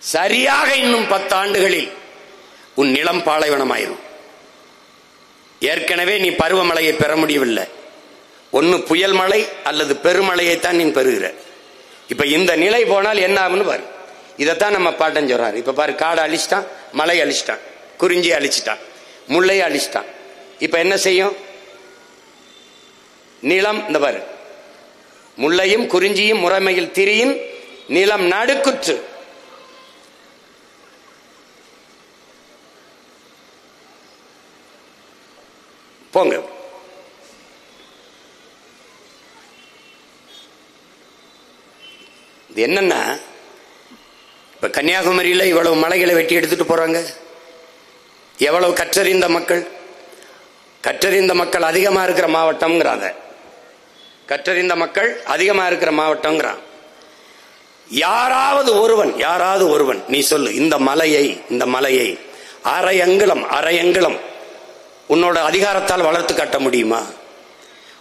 S2: சரியாக இன்னும் 10 ஆண்டுகளில் உன் நிலம் பாலைவனமாயிரும். ஏற்கனவே நீ பருவமழையை பெற முடியவில்லை. ஒன்னு புயல் மழை அல்லது பெருமழையைத்தான் நீ பெறுகிற. இப்ப இந்த நிலை போனால் என்ன ஆகும்னு பாரு. இதைத்தான் நம்ம பாட்டம் சொல்றாரு. இப்ப பாரு, காடை அழிச்சிட்டான், மலை அழிச்சிட்டான், குறிஞ்சி அழிச்சிட்டான், முல்லையை அழிச்சிட்டான். இப்ப என்ன செய்யும் நிலம்? இந்த பாரு, முல்லையும் குறிஞ்சியும் முறைமையில் திரியின் நிலம் நடுக்குற்று போங்க. இது என்னன்னா, இப்ப கன்னியாகுமரியில இவ்வளவு மலைகளை வெட்டி எடுத்துட்டு போறாங்க. எவ்வளவு கற்றறிந்த மக்கள், கற்றறிந்த மக்கள் அதிகமா இருக்கிற மாவட்டம்ங்கிறாங்க. கற்றறிந்த மக்கள் அதிகமா இருக்கிற மாவட்டம்ங்கிறான். யாராவது ஒருவன் நீ சொல்லு, இந்த மலையை அரை அங்குலம் உன்னோட அதிகாரத்தால் வளர்த்து காட்ட முடியுமா?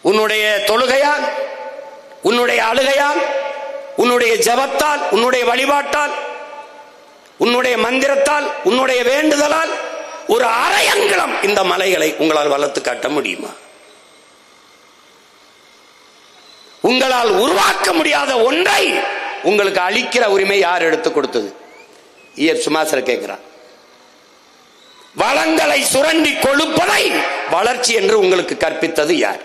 S2: உன்னுடைய தொழுகையால், உன்னுடைய அழுகையால், உன்னுடைய ஜபத்தால், உன்னுடைய வழிபாட்டால், உன்னுடைய மந்திரத்தால், உன்னுடைய வேண்டுதலால் ஒரு அரை அங்குலம் இந்த மலைகளை உங்களால் வளர்த்து காட்ட முடியுமா? உங்களால் உருவாக்க முடியாத ஒன்றை உங்களுக்கு அளிக்கிற உரிமை யார் எடுத்துக் கொடுத்தது? சுமாசர் கேட்கிறார். வளங்களை சுரண்டி கொழுப்பதை வளர்ச்சி என்று உங்களுக்கு கற்பித்தது யார்?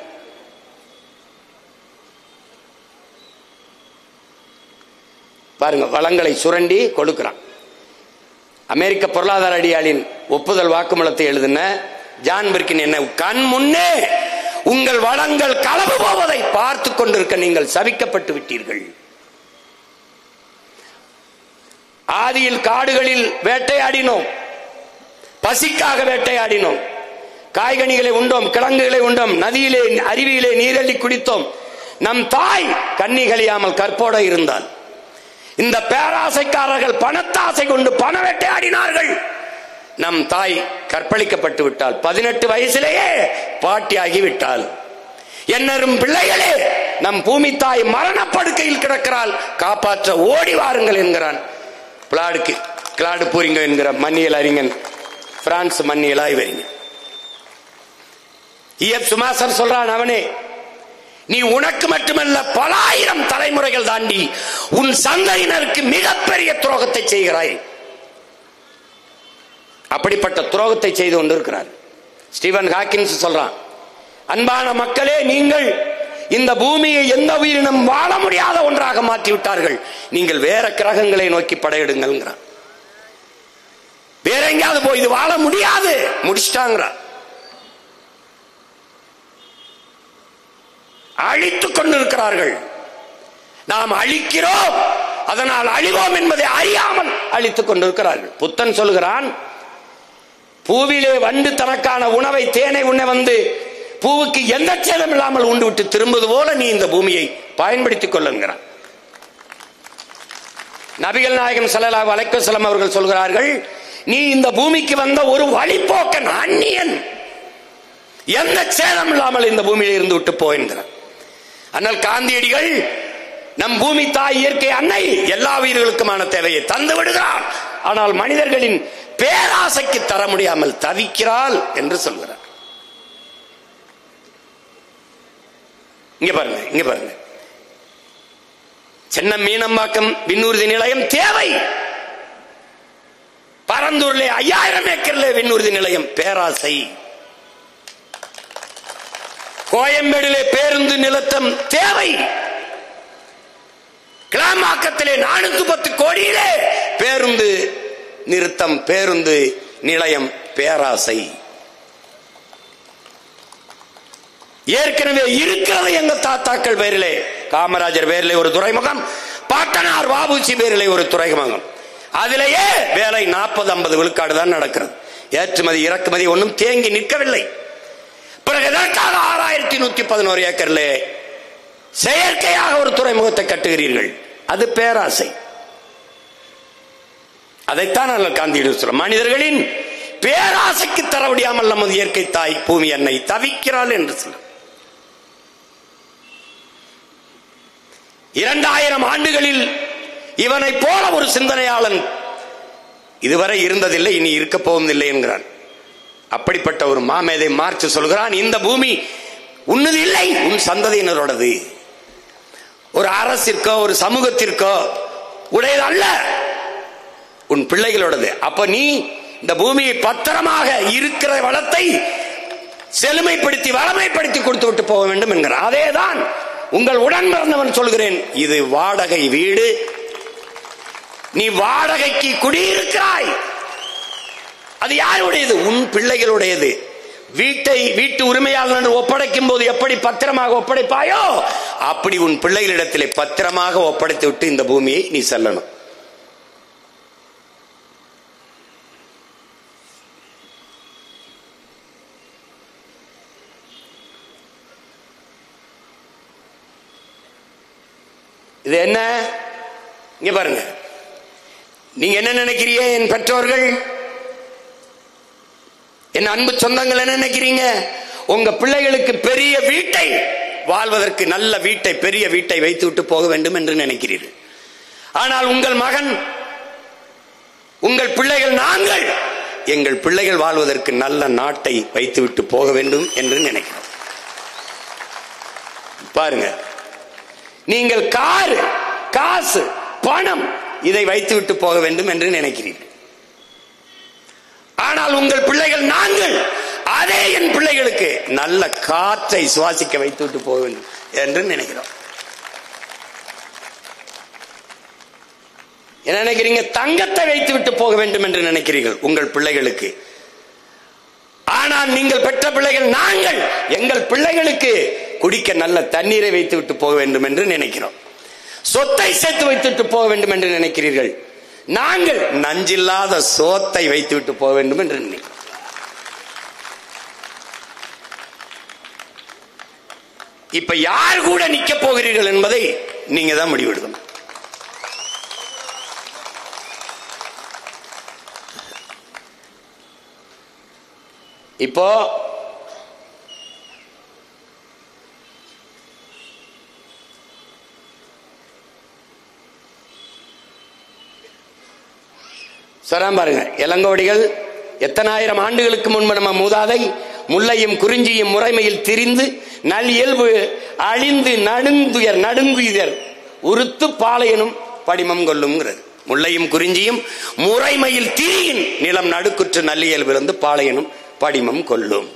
S2: பாருங்க, வளங்களை சுரண்டி கொடுக்கிறான். அமெரிக்க பொருளாதார அடியாளின் ஒப்புதல் வாக்குமூலத்தை எழுதின ஜான் பிர்கின் என்ன கண் முன்னே உங்கள் வளங்கள் களவு போவதை பார்த்து கொண்டிருக்க நீங்கள் சபிக்கப்பட்டு விட்டீர்கள். ஆதியில் காடுகளில் வேட்டையாடினோம், பசிக்காக வேட்டையாடினோம், காய்கனிகளை உண்டோம், கிழங்குகளை உண்டோம், நதியிலே அருவியிலே நீரள்ளி குடித்தோம். நம் தாய் கன்னிகளியாமல் கற்போட இருந்தால். இந்த பேராசைக்காரர்கள் பணத்தாசை கொண்டு பண வேட்டையாடினார்கள். நம் தாய் கற்பழிக்கப்பட்டு விட்டால், 18 வயசிலேயே பாட்டியாகி விட்டால். என்னரும் பிள்ளைகளே, நம் பூமி தாய் மரணப்படுக்கையில் கிடக்கிறாள், காப்பாற்ற ஓடி வாருங்கள் என்கிறான் கிளாடு பூரிங்க என்கிற மன்னியல் அறிஞன், பிரான்ஸ் மன்னியல் ஆய்வறிஞன். சுமாசர் சொல்றான், அவனே நீ உனக்கு மட்டுமல்ல பல ஆயிரம் தலைமுறைகள் தாண்டி உன் சந்ததியினருக்கு மிகப்பெரிய துரோகத்தை செய்கிறாய். அப்படிப்பட்ட துரோகத்தை செய்து கொண்டிருக்கிறார். ஸ்டீவன் ஹாக்கின்ஸ் சொல்றான், அன்பான மக்களே, நீங்கள் இந்த பூமியை எந்த உயிரினம் வாழ முடியாத ஒன்றாக மாற்றிவிட்டார்கள். நீங்கள் வேற கிரகங்களை நோக்கி படையெடுங்கள். வேற எங்கேயாவது போய் இது வாழ முடியாது, முடிச்சிட்டாங்க. அழித்துக் கொண்டிருக்கிறார்கள். நாம் அழிக்கிறோம், அதனால் அழிவோம் என்பதை அறியாமல் அழித்துக் கொண்டிருக்கிறார்கள். புத்தன் சொல்கிறான், பூவிலே வண்டு தனக்கான உணவை தேனை உண்ண வந்து பூவுக்கு எந்த சேதம் இல்லாமல் உண்டு விட்டு திரும்புவது போல நீ இந்த பூமியை பயன்படுத்திக் கொள்ளுங்கிறான். நபிகள் நாயகம் ஸல்லல்லாஹு அலைஹி வஸல்லம் அவர்கள் சொல்கிறார்கள், நீ இந்த பூமிக்கு வந்த ஒரு வழிபோக்கன், அந்நியன், எந்த சேதம் இல்லாமல் இந்த பூமியில இருந்து விட்டு போகின்றார். ஆனால் காந்தியடிகள் நம் பூமி தாய் இயற்கை அன்னை எல்லா உயிர்களுக்குமான தேவையை தந்து விடுகிறார், ஆனால் மனிதர்களின் பேராசைக்கு தர முடியாமல் தவிக்கிறாள் என்று சொல்கிறார். இங்க பாருங்க, சென்னை மீனம்பாக்கம் விண்ணூர்தி நிலையம் தேவை. பரந்தூர்ல 5000 ஏக்கர்ல விண்ணூர்தி நிலையம் பேராசை. கோயம்பேடிலே பேருந்து நிலத்தம் தேவை. கிளாம்பாக்கத்திலே 410 கோடியிலே பேருந்து நிறுத்தம், பேருந்து நிலையம் பேராசை. ஏற்கனவே இருக்கிறது எங்க தாத்தாக்கள் பேரிலே, காமராஜர் பேரிலே ஒரு துறைமுகம், பாட்டனார் வாபூசி பேரிலே ஒரு துறைமுகம். அதிலேயே வேலை 40-50 விழுக்காடு தான் நடக்கிறது. ஏற்றுமதி இறக்குமதி ஒன்றும் தேங்கி நிற்கவில்லை. பிறகு எதற்காக 6111 ஏக்கர்ல செயற்கையாக ஒரு துறைமுகத்தை கட்டுகிறீர்கள்? அது பேராசை. அதைத்தான் காந்தியடிகள் சொல்ற, மனிதர்களின் பேராசைக்கு தர முடியாமல் நமது இயற்கை தாய் பூமி அன்னை தவிக்கிறாள் என்று சொல்ற. 2000 ஆண்டுகளில் இவனை போல ஒரு சிந்தனையாளன் இதுவரை இருந்ததில்லை, இனி இருக்க போவதில்லை என்கிறான். அப்படிப்பட்ட ஒரு மாமேதை மார்க்ஸ் சொல்கிறான், இந்த பூமி உன்னது இல்லை, உன் சந்ததியினரோடது. ஒரு அரசிற்கோ ஒரு சமூகத்திற்கோ உடையது அல்ல, உன் பிள்ளைகளோடது. அப்ப நீ இந்த பூமியை பத்திரமாக இருக்கிற வளத்தை செழுமைப்படுத்தி வளமைப்படுத்தி கொடுத்து விட்டு போக வேண்டும் என்கிறார். அதேதான் உங்கள் உடன் பிறந்தவன் சொல்கிறேன், இது வாடகை வீடு, நீ வாடகைக்கு குடியிருக்கிறாய். அது யாருடையது? உன் பிள்ளைகளுடையது. வீட்டு உரிமையாளர் ஒப்படைக்கும் போது எப்படி பத்திரமாக ஒப்படைப்பாயோ அப்படி உன் பிள்ளைகளிடத்திலே பத்திரமாக ஒப்படைத்து விட்டு இந்த பூமியை நீ செல்லணும். இது என்ன? இங்க பாருங்க, நீங்க என்ன நினைக்கிறீங்க? என் பெற்றோர்கள், என் அன்பு சொந்தங்கள் என்ன நினைக்கிறீங்க? உங்க பிள்ளைகளுக்கு பெரிய வீட்டை, வாழ்வதற்கு நல்ல வீட்டை, பெரிய வீட்டை வைத்து விட்டு போக வேண்டும் என்று நினைக்கிறீர்கள். ஆனால் உங்கள் மகன், உங்கள் பிள்ளைகள், நாங்கள் எங்கள் பிள்ளைகள் வாழ்வதற்கு நல்ல நாட்டை வைத்து விட்டு போக வேண்டும் என்று நினைக்கிறோம். பாருங்க, நீங்கள் காரு, காசு, பணம் இதை வைத்து விட்டு போக வேண்டும் என்று நினைக்கிறீர்கள். ஆனால் உங்கள் பிள்ளைகள், நாங்கள் அதே என் பிள்ளைகளுக்கு நல்ல காற்றை சுவாசிக்க வைத்து விட்டு போக வேண்டும் என்று நினைக்கிறோம். என்ன நினைக்கிறீங்க? தங்கத்தை வைத்து விட்டு போக வேண்டும் என்று நினைக்கிறீர்கள் உங்கள் பிள்ளைகளுக்கு. ஆனால் நீங்கள் பெற்ற பிள்ளைகள், நாங்கள் எங்கள் பிள்ளைகளுக்கு குடிக்க நல்ல தண்ணீரை வைத்து விட்டு போக வேண்டும் என்று நினைக்கிறோம். சொத்தை சேர்த்து வைத்துவிட்டு போக வேண்டும் என்று நினைக்கிறீர்கள். நாங்கள் நஞ்சில்லாத சோத்தை வைத்து விட்டு போக வேண்டும் என்று நினைக்கிறோம். இப்ப யார் கூட நிக்க போகிறீர்கள் என்பதை நீங்க தான் முடிவெடுக்கணும். இப்போ சொல்றான் பாருங்க, இளங்கோடிகள் எத்தனாயிரம் ஆண்டுகளுக்கு முன்பு நம்ம மூதாதை முல்லையும் குறிஞ்சியும் முறைமையில் திரிந்து நல் இயல்பு அழிந்து நடுங்குயர் உறுத்து பாளையனும் படிமம் கொள்ளும்ங்கிறது. முல்லையும் குறிஞ்சியும் முறைமையில் திரியின் நிலம் நடுக்குற்று நல்லியல்பிலிருந்து பாளையனும் படிமம் கொள்ளும்.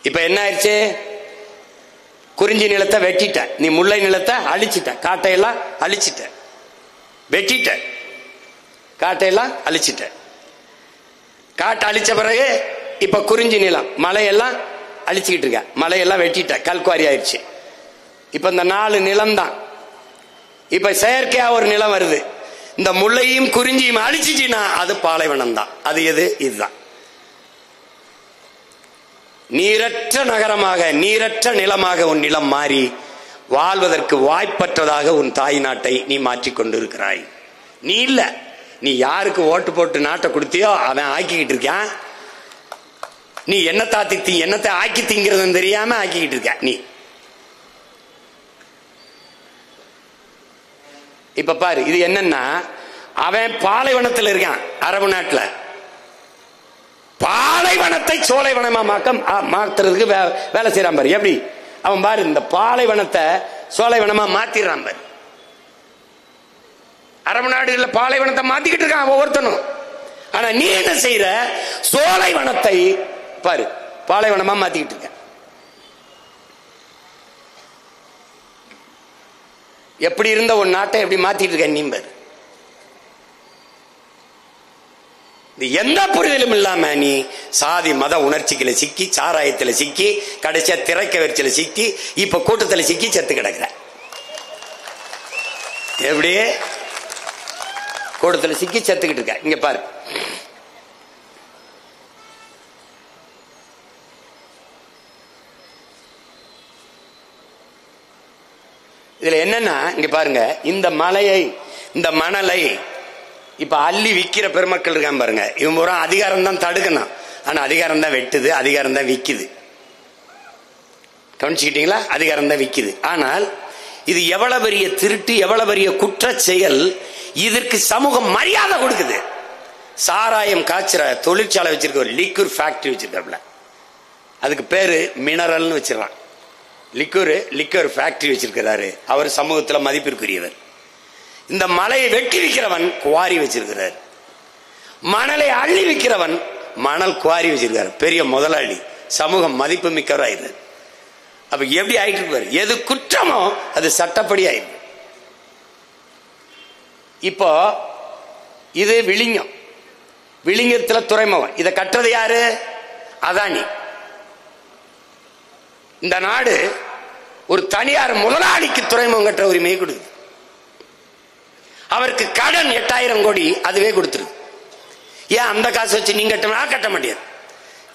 S2: இப்ப என்ன ஆயிடுச்சு? குறிஞ்சி நிலத்தை வெட்டிட்ட, நீ முல்லை நிலத்தை அழிச்சிட்ட, காட்டையெல்லாம் அழிச்சிட்ட, வெட்டிட்ட, காட்டையெல்லாம் அழிச்சிட்ட. காட்டை அழிச்ச பிறகு இப்ப குறிஞ்சி நிலம் மலையெல்லாம் அழிச்சுக்கிட்டு இருக்க, மலையெல்லாம் வெட்டிட்ட, கல்குவாரி ஆயிடுச்சு. இப்ப இந்த 4 நிலம் தான். இப்ப செயற்கையா ஒரு நிலம் வருது. இந்த முல்லையும் குறிஞ்சியும் அழிச்சிச்சுன்னா அது பாலைவனம் தான். அது எது? இதுதான். நீரற்ற நகரமாக, நீரற்ற நிலமாக உன் நிலம் மாறி வாழ்வதற்கு வாய்ப்பற்றதாக உன் தாய் நாட்டை நீ மாற்றிக்கொண்டு இருக்கிறாய். நீ இல்ல, நீ யாருக்கு ஓட்டு போட்டு நாட்டை கொடுத்தியோ அவன் ஆக்கிக்கிட்டு இருக்கான். நீ என்னத்தை ஆக்கி திங்கிறதுன்னு தெரியாம ஆக்கிக்கிட்டு இருக்க நீ. இப்ப பாரு, இது என்னன்னா, அவன் பாலைவனத்தில் இருக்கான், அரபு நாட்டில். பாலைவனத்தை சோலைவனமா மாத்துறதுக்கு வேலை செய்யறான் பாரு. எப்படி அவன் பாரு, இந்த பாலைவனத்தை சோலைவனமா மாத்திடுறான் பாரு. அரபு நாடுகள்ல பாலைவனத்தை மாத்திக்கிட்டு இருக்கான் ஒவ்வொருத்தனும். ஆனா நீ என்ன செய்யற? சோலைவனத்தை பாரு பாலைவனமா மாத்திக்கிட்டு இருக்க. எப்படி இருந்த ஒரு நாட்டை எப்படி மாத்திட்டு இருக்க நீ பாரு. எந்த புரிதலும் இல்லாம நீ சாதி மத உணர்ச்சிகளை சிக்கி, சாராயத்தில் சிக்கி, கடைசியா திரைக்க வரிச்சில சிக்கி, இப்ப கூட்டத்தில் சிக்கி செத்து கிடக்குற. எப்படியே கூட்டத்தில் சிக்கி செத்துக்கிட்டு இருக்க. இங்க பாரு, இதுல என்னன்னா, இங்க பாருங்க, இந்த மலையை, இந்த மணலை இப்ப அள்ளி விக்கிற பெருமக்கள் இருக்கான் பாருங்க. இவன் பூரா அதிகாரம் தான் தடுக்கணும், ஆனா அதிகாரம் தான் வெட்டுது, அதிகாரம் தான் விக்குது. கவனிச்சுக்கிட்டீங்களா? அதிகாரம் தான் விக்குது. ஆனால் இது எவ்வளவு பெரிய திருட்டு, எவ்வளவு பெரிய குற்ற செயல். இதற்கு சமூகம் மரியாதை கொடுக்குது. சாராயம் காய்ச்சுற தொழிற்சாலை வச்சிருக்க, ஒரு லிக்யூர் ஃபேக்டரி வச்சிருக்காப்ல, அதுக்கு பேரு மினரல்னு வச்சிருக்கான். லிக்யூர் ஃபேக்டரி வச்சிருக்கிறாரு. அவர் சமூகத்துல மதிப்பிற்குரியவர். இந்த மலையை வெட்டி விற்கிறவன் குவாரி வச்சிருக்கிறார். மணலை அள்ளி விற்கிறவன் மணல் குவாரி வச்சிருக்காரு. பெரிய முதலாளி, சமூகம் மதிப்பு மிக்கவராயிருந்தார். அப்ப எப்படி ஆயிட்டு இருப்பாரு? எது குற்றமோ அது சட்டப்படி ஆயிருக்கு. இப்போ இது விழிங்கம், விழிங்கத்துல துறைமுகம். இதை கட்டுறது யாரு? அதானி. இந்த நாடு ஒரு தனியார் முதலாளிக்கு துறைமுகம் கட்டுற உரிமையை கொடுக்குது. அவருக்கு கடன் 8000 கோடி அதுவே கொடுத்துருக்கு. ஏன் அந்த காசு வச்சு நீங்க கட்ட முடியாது?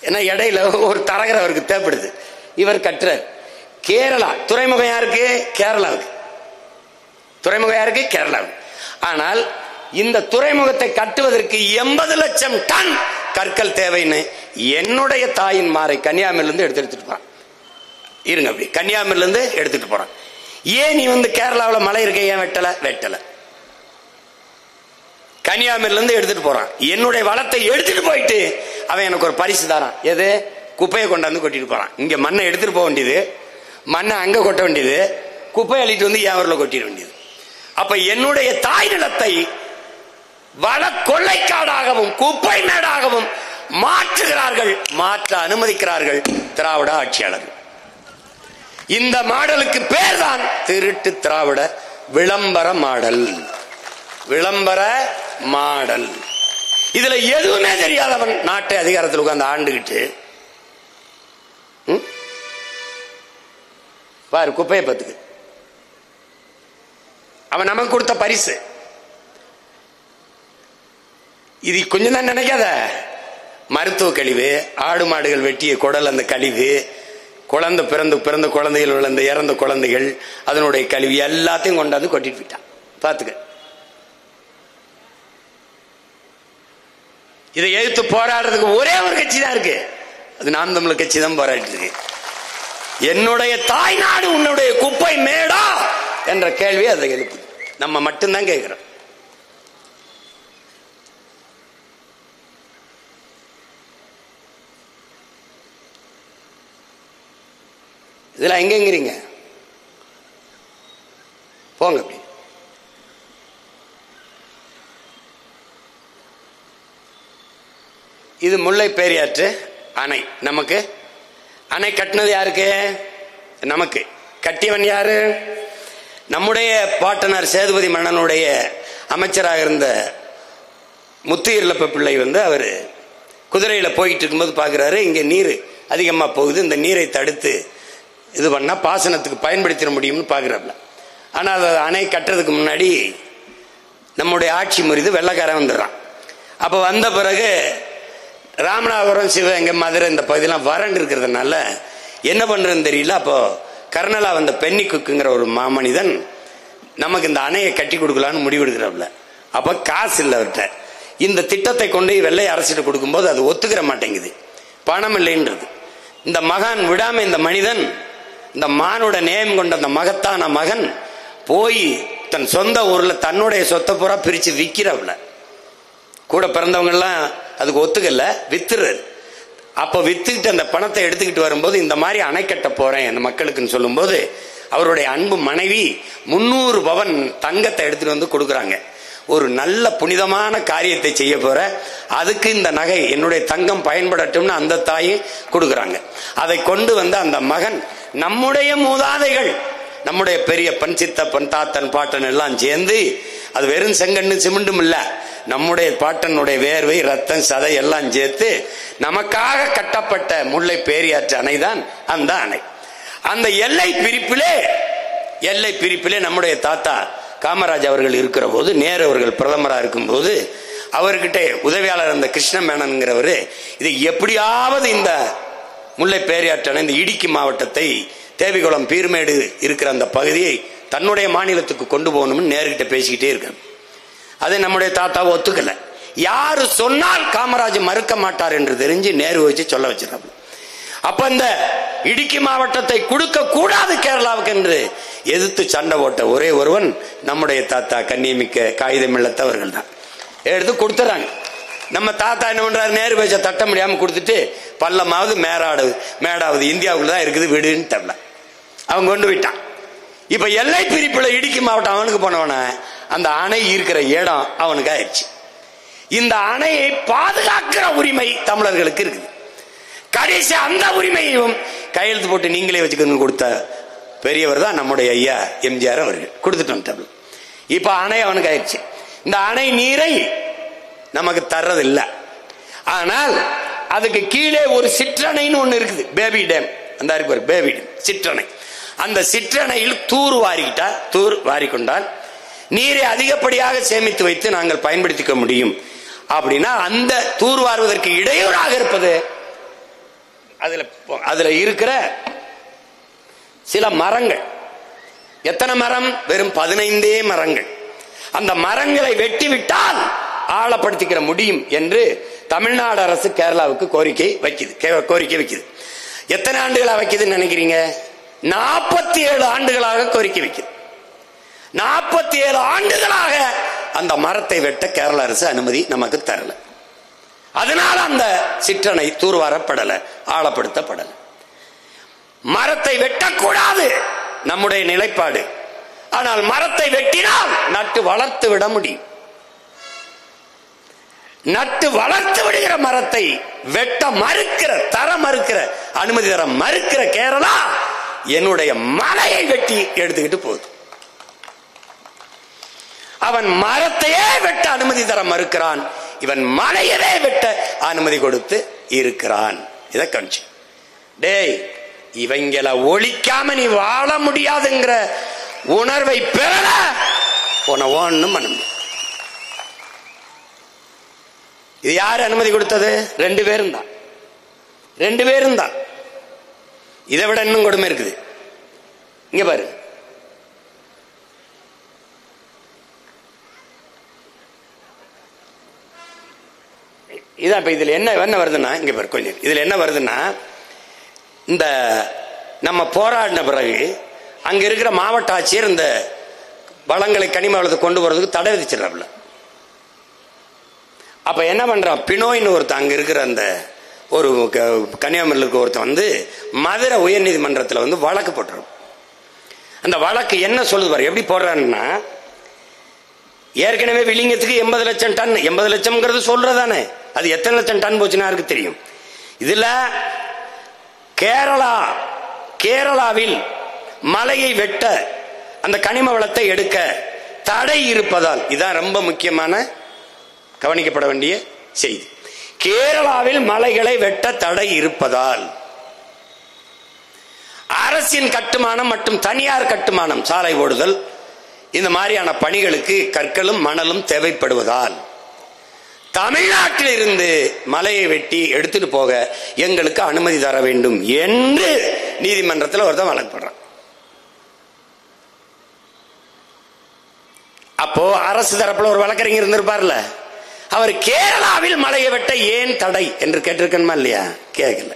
S2: ஏன்னா இடையில ஒரு தரகர் அவருக்கு தேவைப்படுது, இவர் கட்டுறார். கேரளா துறைமுகம் யாருக்கு? கேரளாவுக்கு. துறைமுகம் யாருக்கு? கேரளாவுக்கு. ஆனால் இந்த துறைமுகத்தை கட்டுவதற்கு 80 லட்சம் டன் கற்கள் தேவைன்னு என்னுடைய தாயின் மாறை கன்னியாகுமரியிலிருந்து எடுத்துட்டு போறான். இருங்க, அப்படி கன்னியாகுமரியிலிருந்து எடுத்துட்டு போறான். ஏன் நீ கேரளாவில் மலை இருக்க ஏன் வெட்டல? கன்னியாகுமரியிலிருந்து எடுத்துட்டு போறான். என்னுடைய வளத்தை எடுத்துட்டு போயிட்டு அவன் எனக்கு ஒரு பரிசு தரான். எது? குப்பையை கொண்டாந்து கொட்டிட்டு போறான். இங்க மண்ணை எடுத்துட்டு போக வேண்டியது, மண்ணை அங்க கொட்ட வேண்டியது, குப்பை அள்ளிட்டு வந்து என் ஊர்ல கொட்டிட வேண்டியது. அப்ப என்னுடைய தாய் நிலத்தை வள கொள்ளைக்காடாகவும் குப்பை மேடாகவும் மாற்றுகிறார்கள், மாற்ற அனுமதிக்கிறார்கள் திராவிட ஆட்சியாளர்கள். இந்த மாடலுக்கு பேர் தான் திருட்டு திராவிட விளம்பர மாடல். விளம்பர மாடல். இதுல எதுவுமே தெரியாதவன் நாட்டை அதிகாரத்தில் உட்கார்ந்து ஆண்டுகிட்டு பாரு குப்பையை பத்துக்கு. அவன் நமக்கு கொடுத்த பரிசு இது. கொஞ்சம் தான் நினைக்காத. மருத்துவ கழிவு, ஆடு மாடுகள் வெட்டிய குடல், அந்த கழிவு, குழந்தை பிறந்த குழந்தைகள் விழுந்த இறந்த குழந்தைகள் அதனுடைய கழிவு எல்லாத்தையும் கொண்டாந்து கொட்டிட்டு போயிட்டான். பாத்துக்க. இதை எதிர்த்து போராடுறதுக்கு ஒரே ஒரு கட்சி தான் இருக்கு, அது நாம் தமிழர் கட்சி தான் போராடிட்டு இருக்கு. என்னுடைய தாய் நாடு உன்னுடைய குப்பை மேடா என்ற கேள்வி அதை எழுப்புது. நம்ம மட்டும்தான் கேட்கிறோம். இதெல்லாம் எங்கங்கிறீங்க? போங்க. அப்படி இது முல்லை பெரியாற்று அணை. நமக்கு அணை கட்டினது யாருக்கு? நமக்கு. கட்டியவன் யாரு? நம்முடைய பாட்டனார் சேதுபதி மன்னனுடைய அமைச்சராக இருந்த முத்துயிர்லப்ப பிள்ளை அவர் குதிரையில போயிட்டு இருக்கும்போது பாக்குறாரு, இங்க நீர் அதிகமா போகுது, இந்த நீரை தடுத்து இது பண்ணா பாசனத்துக்கு பயன்படுத்திட முடியும்னு பாக்குறாப்ல. ஆனா அது அணை கட்டுறதுக்கு முன்னாடி நம்முடைய ஆட்சி முறிது வெள்ளக்காரன் வந்துடுறான். அப்ப வந்த பிறகு ராமநாதபுரம், சிவகங்கை, மதுரை இந்த பகுதியெல்லாம் வறண்டு இருக்கிறதுனால என்ன பண்றதுன்னு தெரியல. அப்போ கர்னலா வந்த பென்னி குக்குங்கிற ஒரு மாமனிதன் நமக்கு இந்த அணையை கட்டி கொடுக்கலான்னு முடிவெடுக்கிறாப்ல. அப்ப காசு இல்லை அவர்கிட்ட. இந்த திட்டத்தை கொண்டு வெள்ளை அரசிட்டு கொடுக்கும்போது அது ஒத்துக்கிற மாட்டேங்குது, பணம் இல்லைன்றது. இந்த மகான் விடாம இந்த மனிதன், இந்த மானோட நேயம் கொண்ட அந்த மகத்தான மகன் போய் தன் சொந்த ஊர்ல தன்னுடைய சொத்தை பூரா பிரிச்சு விற்கிறாப்ல. கூட பிறந்தவங்க எல்லாம் அதுக்கு ஒத்துக்கல, வித்துறது. அப்ப வித்துக்கிட்டு அந்த பணத்தை எடுத்துக்கிட்டு வரும்போது இந்த மாதிரி அணை கட்ட போறேன் அந்த மக்களுக்குன்னு சொல்லும் போது அவருடைய அன்பு மனைவி 300 பவன் தங்கத்தை எடுத்துட்டு வந்து கொடுக்குறாங்க. ஒரு நல்ல புனிதமான காரியத்தை செய்ய போற, அதுக்கு இந்த நகை என்னுடைய தங்கம் பயன்படட்டும்னு அந்த தாயை கொடுக்குறாங்க. அதை கொண்டு வந்து அந்த மகன், நம்முடைய மூதாதைகள், நம்முடைய பெரியப்பன், சித்தப்பன், தாத்தன், பாட்டன் எல்லாம் சேர்ந்து, அது வெறும் செங்கண்ணு சிமெண்டும் இல்ல, நம்முடைய பாட்டனுடைய வேர்வை, ரத்தம், சதை எல்லாம் சேர்த்து நமக்காக கட்டப்பட்ட முல்லை பெரியாற்று அணைதான் அந்த அணை. அந்த எல்லை பிரிப்பிலே நம்முடைய தாத்தா காமராஜ் அவர்கள் இருக்கிற போது, நேரு அவர்கள் பிரதமராக இருக்கும் போது, அவர்கிட்ட உதவியாளர் அந்த கிருஷ்ண மேனன்கிறவரு, இது எப்படியாவது இந்த முல்லை பெரியாற்று அணை, இந்த இடுக்கி மாவட்டத்தை, தேவிகுளம், பீர்மேடு இருக்கிற அந்த பகுதியை தன்னுடைய மாநிலத்துக்கு கொண்டு போகணும்னு நேருகிட்ட பேசிக்கிட்டே இருக்க. அதை நம்முடைய தாத்தா ஒத்துக்கல. யாரு சொன்னால் காமராஜ் மறுக்க மாட்டார் என்று தெரிஞ்சு நேரு வச்சு சொல்ல வச்சிருக்காங்க. அப்ப இந்த இடுக்கி மாவட்டத்தை கொடுக்க கூடாது கேரளாவுக்கு என்று எதிர்த்து சண்டை போட்ட ஒரே ஒருவன் நம்முடைய தாத்தா கண்ணியமிக்க காகிதம் இல்லத்தவர்கள் தான். எடுத்து கொடுத்துறாங்க. நம்ம தாத்தா என்ன பண்றாரு, நேரு பேச்ச தட்ட முடியாம கொடுத்துட்டு, பள்ளமாவது மேடாவது இந்தியாவுக்குள்ள தான் இருக்குது விடுன்னு தரல, அவன் கொண்டு விட்டான். இப்ப எல்லை பிரிப்புல இடுக்கி மாவட்டம் அவனுக்கு போனவன, அந்த அணை இருக்கிற இடம் அவனுக்கு ஆயிடுச்சு. இந்த அணையை பாதுகாக்கிற உரிமை தமிழர்களுக்கு இருக்குது. கடைசி அந்த உரிமையையும் கையெழுத்து போட்டு நீங்களே வச்சுக்கணும்னு கொடுத்த பெரியவர் தான் நம்முடைய ஐயா எம்ஜிஆர் அவர்கள். கொடுத்துட்டு வந்துட்டாங்க. இப்ப அணை அவனுக்கு ஆயிடுச்சு. இந்த அணை நீரை நமக்கு தர்றதில்லை. ஆனால் அதுக்கு கீழே ஒரு சிற்றணைன்னு ஒண்ணு இருக்குது, பேபி டேம். அந்த பேபி டேம் சிற்றணை. அந்த சிற்றணையில் தூர் வாரிக்கொண்டால் நீரை அதிகப்படியாக சேமித்து வைத்து நாங்கள் பயன்படுத்திக்க முடியும். அப்படின்னா அந்த தூர் வாருவதற்கு இடையூறாக இருப்பது அதுல இருக்கிற சில மரங்கள். எத்தனை மரம்? வெறும் 15 மரங்கள். அந்த மரங்களை வெட்டிவிட்டால் ஆழப்படுத்திக்கிற முடியும் என்று தமிழ்நாடு அரசு கேரளாவுக்கு கோரிக்கை வைக்குது. எத்தனை ஆண்டுகளா வைக்குதுன்னு நினைக்கிறீங்க? 47 ஆண்டுகளாக கோரிக்கை வைக்குது. 47 ஆண்டுகளாக அந்த மரத்தை வெட்ட கேரள அரசு அனுமதி நமக்கு தரல. அதனால அந்த சிற்றணை தூர்வாரப்படல, ஆழப்படுத்தப்படல. மரத்தை வெட்டக்கூடாது நம்முடைய நிலைப்பாடு. ஆனால் மரத்தை வெட்டினால் நட்டு வளர்த்து விட முடியும். நட்டு வளர்த்து விடுகிற மரத்தை வெட்ட மறுக்கிற அனுமதி தர மறுக்கிற கேரளா என்னுடைய மலையை வெட்டி எடுத்துக்கிட்டு போகுது. அவன் மரத்தையே வெட்ட அனுமதி தர மறுக்கிறான், இவன் மலையவே வெட்ட அனுமதி கொடுத்து இருக்கிறான். இதை கணிச்சு டேய், இவங்களை ஒழிக்காம நீ வாழ முடியாதுங்கிற உணர்வை பெறல ஒண்ணும் பண்ண. இது யாரு அனுமதி கொடுத்தது? 2 பேரும் தான். 2 பேரும் தான். இதை விட இன்னும் கொடுமை இருக்குது. இங்க பாரு, இதான் இப்ப இதுல என்ன வருதுன்னா, இங்க பாரு கொஞ்சம், இதுல என்ன வருதுன்னா, இந்த நம்ம போராடின பிறகு அங்க இருக்கிற மாவட்ட ஆட்சியர் இந்த வளங்களை கனிம வளத்தை கொண்டு போறதுக்கு தடை விதிச்சிடறாப்ல. அப்ப என்ன பண்றான், பினோய்னு ஒருத்தன் அங்க இருக்கிற அந்த ஒரு கன்னியாகுமரியில் இருக்க ஒருத்தன் வந்து மதுரை உயர் நீதிமன்றத்தில் வந்து வழக்கு போட்டுரும். அந்த வழக்கு என்ன சொல்லுது பாரு, எப்படி போடுறான்னா, ஏற்கனவே விளிங்கத்துக்கு 80 லட்சம் டன், 80 லட்சம்ங்கிறது சொல்றதானே, அது எத்தனை லட்சம் டன் போச்சுன்னா யாருக்கு தெரியும். இதுல கேரளாவில் மலையை வெட்ட அந்த கனிம வளத்தை எடுக்க தடை இருப்பதால், இதான் ரொம்ப முக்கியமான கவனிக்கப்பட வேண்டிய செய்தி. கேரளாவில் மலைகளை வெட்ட தடை இருப்பதால் அரசின் கட்டுமானம் மற்றும் தனியார் கட்டுமானம், சாலை ஓடுதல், இந்த மாதிரியான பணிகளுக்கு கற்களும் மணலும் தேவைப்படுவதால் தமிழ்நாட்டில் இருந்து மலையை வெட்டி எடுத்துட்டு போக எங்களுக்கு அனுமதி தர வேண்டும் என்று நீதிமன்றத்தில் ஒருத்தன் வழக்கு போடுறான். அப்போ அரசு தரப்புல ஒரு வழக்கறிஞர் இருந்திருப்பார்ல, அவர் கேரளாவில் மலையை வெட்ட ஏன் தடை என்று கேட்டிருக்கணுமா இல்லையா? கேட்கல.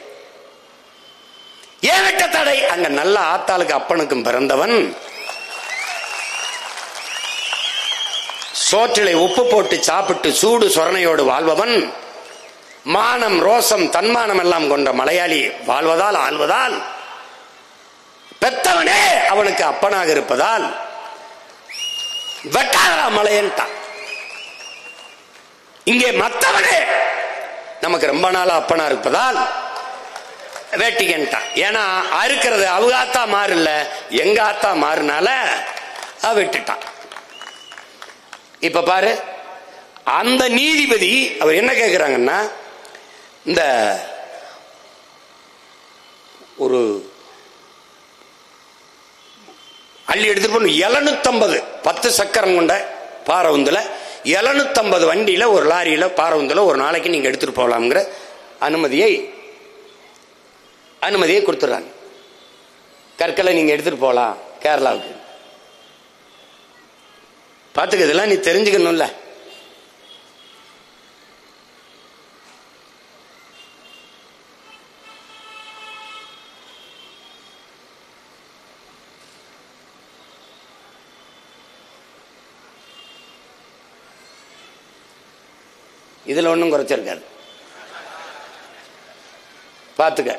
S2: ஏன் வெட்ட தடை? அங்க நல்ல ஆத்தாளுக்கு அப்பனுக்கும் பிறந்தவன், சோற்றிலை உப்பு போட்டு சாப்பிட்டு சூடு சொரணையோடு வாழ்பவன், மானம் ரோசம் தன்மானம் எல்லாம் கொண்ட மலையாளி ஆள்வதால் பெத்தவனே அவனுக்கு அப்பனாக இருப்பதால் வெட்டாதரா மலையன்ட்டான். இங்கே மத்தவனே நமக்கு ரொம்ப நாளா அப்பனா இருப்பதால் வேட்டிக்கிட்டான். ஏன்னா அறுக்கிறது அவங்க ஆத்தா மாறுல, எங்க ஆத்தா மாறுனால விட்டுட்டான். இப்ப பாரு, அந்த நீதிபதி அவர் என்ன கேட்கிறாங்கன்னா, இந்த ஒரு அள்ளி எடுத்துட்டு போன 750 10 சக்கரம் கொண்ட பாரவுந்துல 750 வண்டியில ஒரு லாரியில பாரவுந்துல ஒரு நாளைக்கு நீங்க எடுத்துட்டு போகலாம்ங்கிற அனுமதியை கொடுத்துறாங்க. கற்களை நீங்க எடுத்துட்டு போகலாம் கேரளாவுக்கு. பாத்துக்க, இதெல்லாம் நீ தெரிஞ்சுக்கணும்ல. இதுல ஒன்றும் குறைச்சிருக்காது, பாத்துக்க.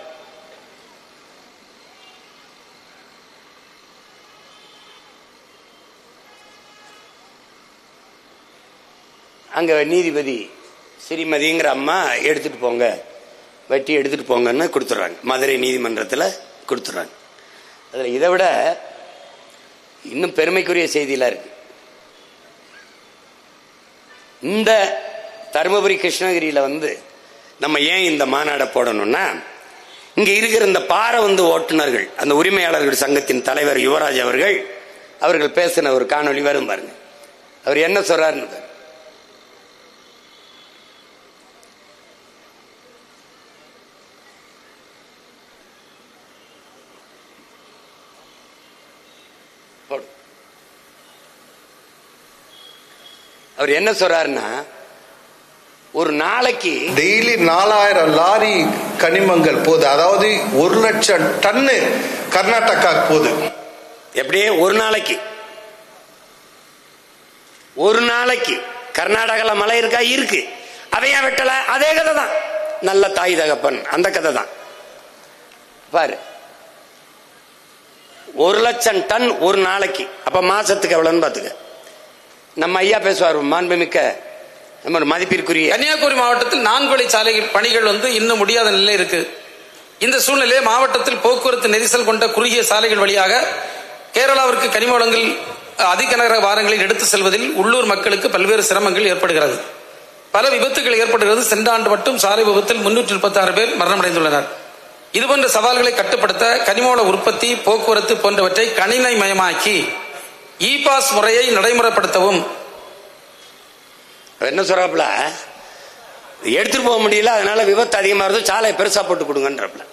S2: அங்க நீதிபதி ஸ்ரீமதிங்கிற அம்மா எடுத்துட்டு போங்க, வெட்டி எடுத்துட்டு போங்கன்னு கொடுத்துட்றாங்க. மதுரை நீதிமன்றத்தில் கொடுத்துட்றாங்க. அதுல இதை விட இன்னும் பெருமைக்குரிய செய்தியெல்லாம் இருக்கு. இந்த தருமபுரி கிருஷ்ணகிரியில வந்து நம்ம ஏன் இந்த மாநாடை போடணும்னா, இங்க இருக்கிற இந்த பாறை வந்து ஓட்டுநர்கள், அந்த உரிமையாளர்கள் சங்கத்தின் தலைவர் யுவராஜ் அவர்கள் பேசின ஒரு காணொளி வரும் பாருங்க. அவர் என்ன சொல்றாருன்னு அவர் என்ன சொல்றாருன்னா, ஒரு நாளைக்கு
S3: டெய்லி 4000 லாரி கனிமங்கள் போகுது. அதாவது 1,00,000 டன்னு கர்நாடகா போகுது.
S2: எப்படியே ஒரு நாளைக்கு கர்நாடகால மழை இருக்கா? இருக்கு. அதையா வெட்டல? அதே கதை தான். நல்ல தாய் தகப்பன் அந்த கதை தான் பாரு. 1,00,000 டன் ஒரு நாளைக்கு. அப்ப மாசத்துக்கு எவ்வளவுன்னு பாத்துக்க. நம்ம ஐயா பேசுவார், மாண்புமிக்க நம்ம மதிப்பிற்குரிய.
S4: கன்னியாகுமரி மாவட்டத்தில் 4 வழி சாலை பணிகள் இன்னும் முடியாத நிலை இருக்கு. இந்த சூழ்நிலையை மாவட்டத்தில் போக்குவரத்து நெரிசல் கொண்ட குறுகிய சாலைகள் வழியாக கேரளாவிற்கு கனிம வளங்கள் அதிக நகர வாரங்களில் எடுத்து செல்வதில் உள்ளூர் மக்களுக்கு பல்வேறு சிரமங்கள் ஏற்படுகிறது. பல விபத்துகள் ஏற்படுகிறது. சென்ற ஆண்டு மட்டும் சாலை விபத்தில் 336 பேர் மரணமடைந்துள்ளனர். இதுபோன்ற சவால்களை கட்டுப்படுத்த கனிமவள உற்பத்தி, போக்குவரத்து போன்றவற்றை கணினிமயமாக்கி இ-பாஸ் முறையை நடைமுறைப்படுத்தவும்.
S2: என்ன சொல்றாப்ல, எடுத்துட்டு போக முடியல, அதனால விபத்து அதிகமா இருந்து சாலையை பெருசா போட்டு கொடுங்கன்றப்பல.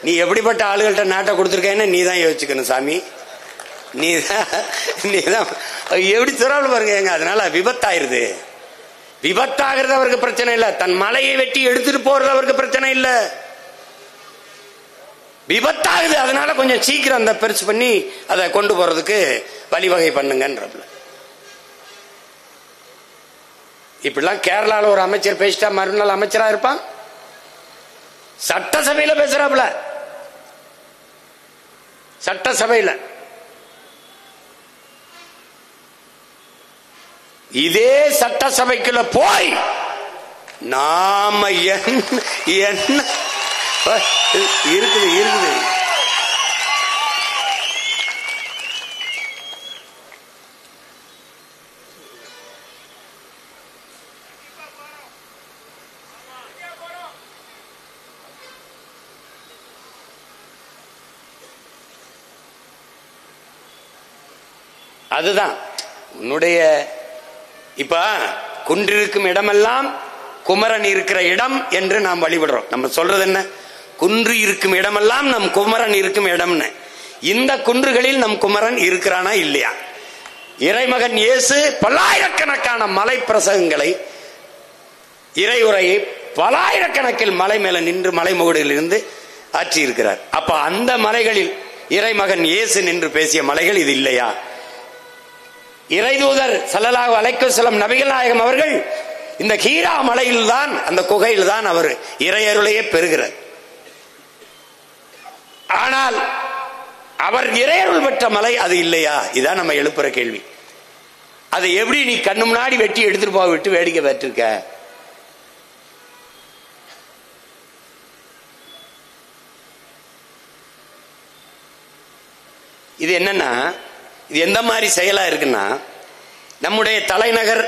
S2: நீ எப்படிப்பட்ட ஆளுகள்கிட்ட நாட்டை கொடுத்துருக்கேன்னு நீ தான் யோசிச்சுக்கணும் சாமி. நீதான் எப்படி சொல்றாள் பாருங்க. அதனால விபத்தாயிருது. விபத்தாகிறது அவருக்கு பிரச்சனை இல்லை. தன் மலையை வெட்டி எடுத்துட்டு போறது அவருக்கு பிரச்சனை இல்லை. விபத்தாகுது, அதனால கொஞ்சம் சீக்கிரம் அந்த பெருசு பண்ணி அதை கொண்டு போறதுக்கு வழிவகை பண்ணுங்கன்றப்பல. இப்படிலாம் கேரளால ஒரு அமைச்சர் பேசிட்டா மறுநாள் அமைச்சரா இருப்பான். சட்டசபையில பேசுறாப்ல, சட்டசபையில. இதே சட்டசபைக்குள்ள போய் நாம என்ன இருக்குது. அதுதான் உன்னுடைய. இப்ப குன்றிருக்கும் இடமெல்லாம் குமரன் இருக்கிற இடம் என்று நாம் வழிபடுறோம். நம்ம சொல்றது என்ன? குன்று இருக்கும் இடமெல்லாம் நம் குமரன் இருக்கும் இடம்னு. இந்த குன்றுகளில் நம் குமரன் இருக்கிறானா இல்லையா? இறைமகன் இயேசு பல்லாயிரக்கணக்கான மலை பிரசங்கங்களை, இறையுரையை பல்லாயிரக்கணக்கில் மலை மேல நின்று மலை முகடில் இருந்து ஆற்றி இருக்கிறார். அப்ப அந்த மலைகளில் இறைமகன் இயேசு நின்று பேசிய மலைகள் இது இல்லையா? இறைதூதர் ஸல்லல்லாஹு அலைஹி வஸல்லம் நபிகள் நாயகம் அவர்கள் இந்த ஹீரா மலையில் தான், அந்த குகையில் தான் அவர் இறையருளையே பெறுகிறார். ஆனால் அவர் இறையருள் பெற்ற மலை அது இல்லையா? இதான் நம்ம எழுப்புற கேள்வி. அதை எப்படி நீ கண்ணு முன்னாடி வெட்டி எடுத்துட்டு போக விட்டு வேடிக்கை பெற்றிருக்க? இது என்னன்னா, இது எந்த மாதிரி செயலா இருக்குன்னா, நம்முடைய தலைநகர்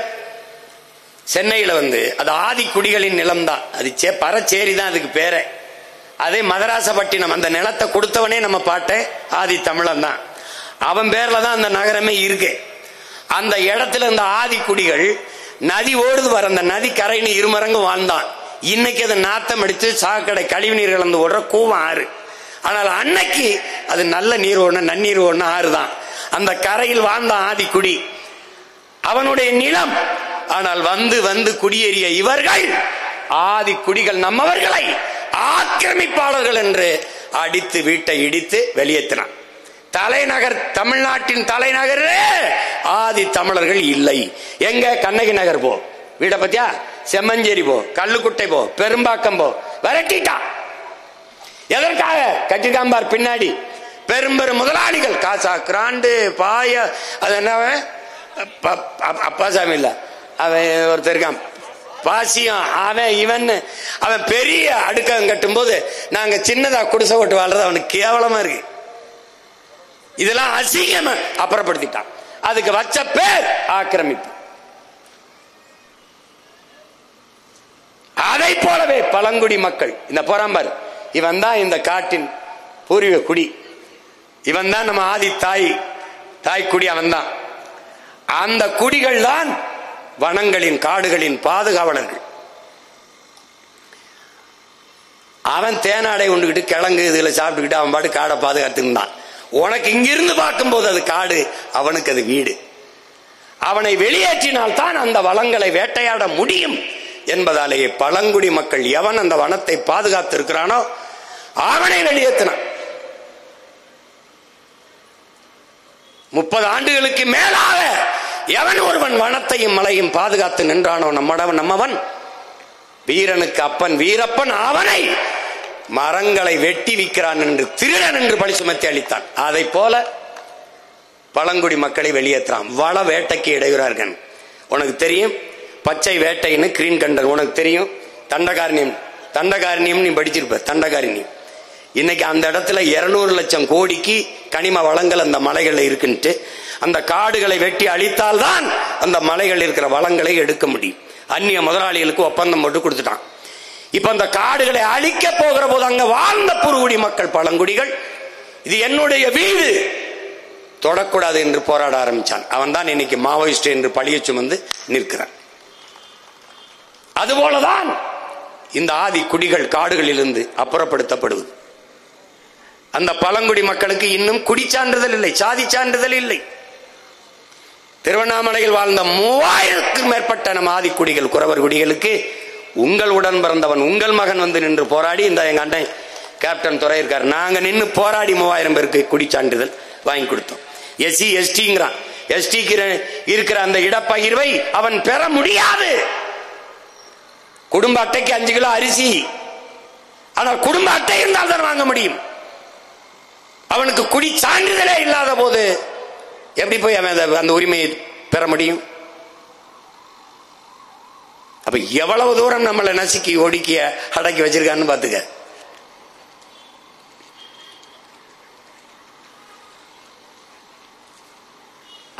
S2: சென்னையில அது ஆதி குடிகளின் நிலம் தான். அது பரச்சேரி தான் அதுக்கு பேரே. அதே மதராசப்பட்டினம், அந்த நிலத்தை கொடுத்தவனே நம்ம பாட்ட ஆதி தமிழன் தான். அவன் பேர்ல தான் அந்த நகரமே இருக்கு. அந்த இடத்துல இந்த ஆதி குடிகள் நதி ஓடுது வர, அந்த நதி கரைன்னு இருமரங்கு வாழ்ந்தான். இன்னைக்கு அது நாத்தம் அடித்து சாக்கடை கழிவுநீர் கலந்து ஓடுற கூவம் ஆறு. ஆனால் அன்னைக்கு அது நல்ல நீர் ஓடணும், நன்னீர் ஓடணும் ஆறு தான். அந்த கரையில் வாழ்ந்த ஆதி குடி அவனுடைய நிலம். ஆனால் வந்து குடியேறிய இவர்கள் ஆதி குடிகள் நம்மவர்களை ஆக்கிரமிப்பாளர்கள் என்று அடித்து வீட்டை இடித்து வெளியேற்றினான். தலைநகர், தமிழ்நாட்டின் தலைநகரே ஆதி தமிழர்கள் இல்லை. எங்க? கண்ணகி நகர் போ, வீட பத்தியா, செம்மஞ்சேரி போ, கல்லுக்குட்டை போ, பெரும்பாக்கம் போ, விரட்டிட்டான். எதற்காக? கட்டிகாம்பார் பின்னாடி பெரும்பெரும் முதலாளிகள், காசா கிராண்டு, பாய, அது என்ன அப்பாசாமி இல்ல, அவன் ஒருத்தர் இருக்கான் பாசியம், அவன் இவன், அவன் பெரிய அடுக்கம் கட்டும் போது நாங்க சின்னதா குடிசை போட்டு வாழ்றது அவனுக்கு கேவலமா இருக்கு. இதெல்லாம் அசிங்கமா அப்புறப்படுத்திட்டான். அதுக்கு வச்ச பேர் ஆக்கிரமிப்பு. அதை போலவே பழங்குடி மக்கள் இந்த போராம்பார், இவன் தான் இந்த காட்டின் பூர்வீக குடி, இவன் தான் நம்ம ஆதி தாய்க்குடி, அவன் தான். அந்த குடிகள் தான் வனங்களின் காடுகளின் பாதுகாவலர்கள். அவன் தேனாடை உண்டுகிட்டு கிழங்கு இதுல சாப்பிட்டுக்கிட்டு அவன் பாட்டு காடை பாதுகாத்துருந்தான். உனக்கு இங்கிருந்து பார்க்கும்போது அது காடு, அவனுக்கு அது வீடு. அவனை வெளியேற்றினால் தான் அந்த வளங்களை வேட்டையாட முடியும் என்பதாலேயே பழங்குடி மக்கள் எவன் அந்த வனத்தை பாதுகாத்து இருக்கிறானோ அவனை வெளியேற்றினான். 30 ஆண்டுகளுக்கு மேலாக எவன் ஒருவன் வனத்தையும் மலையும் பாதுகாத்து நின்றானோ நம்மவன் வீரனுக்கு அப்பன் வீரப்பன் அவனை மரங்களை வெட்டி விற்கிறான் என்று திருடன் என்று பழி சுமத்தி அளித்தான். அதை போல பழங்குடி மக்களை வெளியேற்றான். வள வேட்டைக்கு இடையூறார்கள். உனக்கு தெரியும் பச்சை வேட்டைன்னு கிரீன் கண்டன், உனக்கு தெரியும் தண்டகாரண்யம் நீ படிச்சிருப்ப. தண்டகாரண்யம் இன்னைக்கு அந்த இடத்துல 200 லட்சம் கோடிக்கு கனிம வளங்கள் அந்த மலைகள் இருக்குன்ட்டு அந்த காடுகளை வெட்டி அழித்தால்தான் அந்த மலைகள் இருக்கிற வளங்களை எடுக்க முடியும். அந்நிய முதலாளிகளுக்கு ஒப்பந்தம் போட்டு கொடுத்துட்டான். இப்ப அந்த காடுகளை அழிக்க போகிற போது அங்க வாழ்ந்த புறகுடி மக்கள் பழங்குடிகள் இது என்னுடைய வீடு தொடக்கூடாது என்று போராட ஆரம்பிச்சான். அவன் தான் இன்னைக்கு மாவோயிஸ்ட் என்று பழிய சுமந்து நிற்கிறான். அதுபோலதான் இந்த ஆதி குடிகள் காடுகளிலிருந்து அப்புறப்படுத்தப்படுவது. அந்த பழங்குடி மக்களுக்கு இன்னும் குடி சான்றிதழ் இல்லை, சாதி சான்றிதழ் இல்லை. திருவண்ணாமலையில் வாழ்ந்த 3000க்கும் மேற்பட்ட நம்ம ஆதி குடிகள் குறவர் குடிகளுக்கு உங்கள் உடன் பிறந்தவன் உங்கள் மகன் வந்து நின்று போராடி, இந்த எங்க அண்ணன் கேப்டன் துறை இருக்காரு, நாங்க நின்று போராடி 3000 பேருக்கு குடி சான்றிதழ் வாங்கி கொடுத்தோம். எஸ்சி எஸ்டிங்கிறான். எஸ்டிக்கு இருக்கிற அந்த இடப்பகிர்வை அவன் பெற முடியாது. குடும்ப அட்டைக்கு 5 கிலோ அரிசி, ஆனால் குடும்ப அட்டை இருந்தால் தான் வாங்க முடியும். அவனுக்கு குடி சான்றிதழே இல்லாத போது எப்படி போய் அவன் அந்த உரிமையை பெற முடியும்? அப்ப எவ்வளவு தூரம் நம்மளை நசுக்கி ஒடுக்கிய அடக்கி வச்சிருக்கான்னு பாத்துக்க.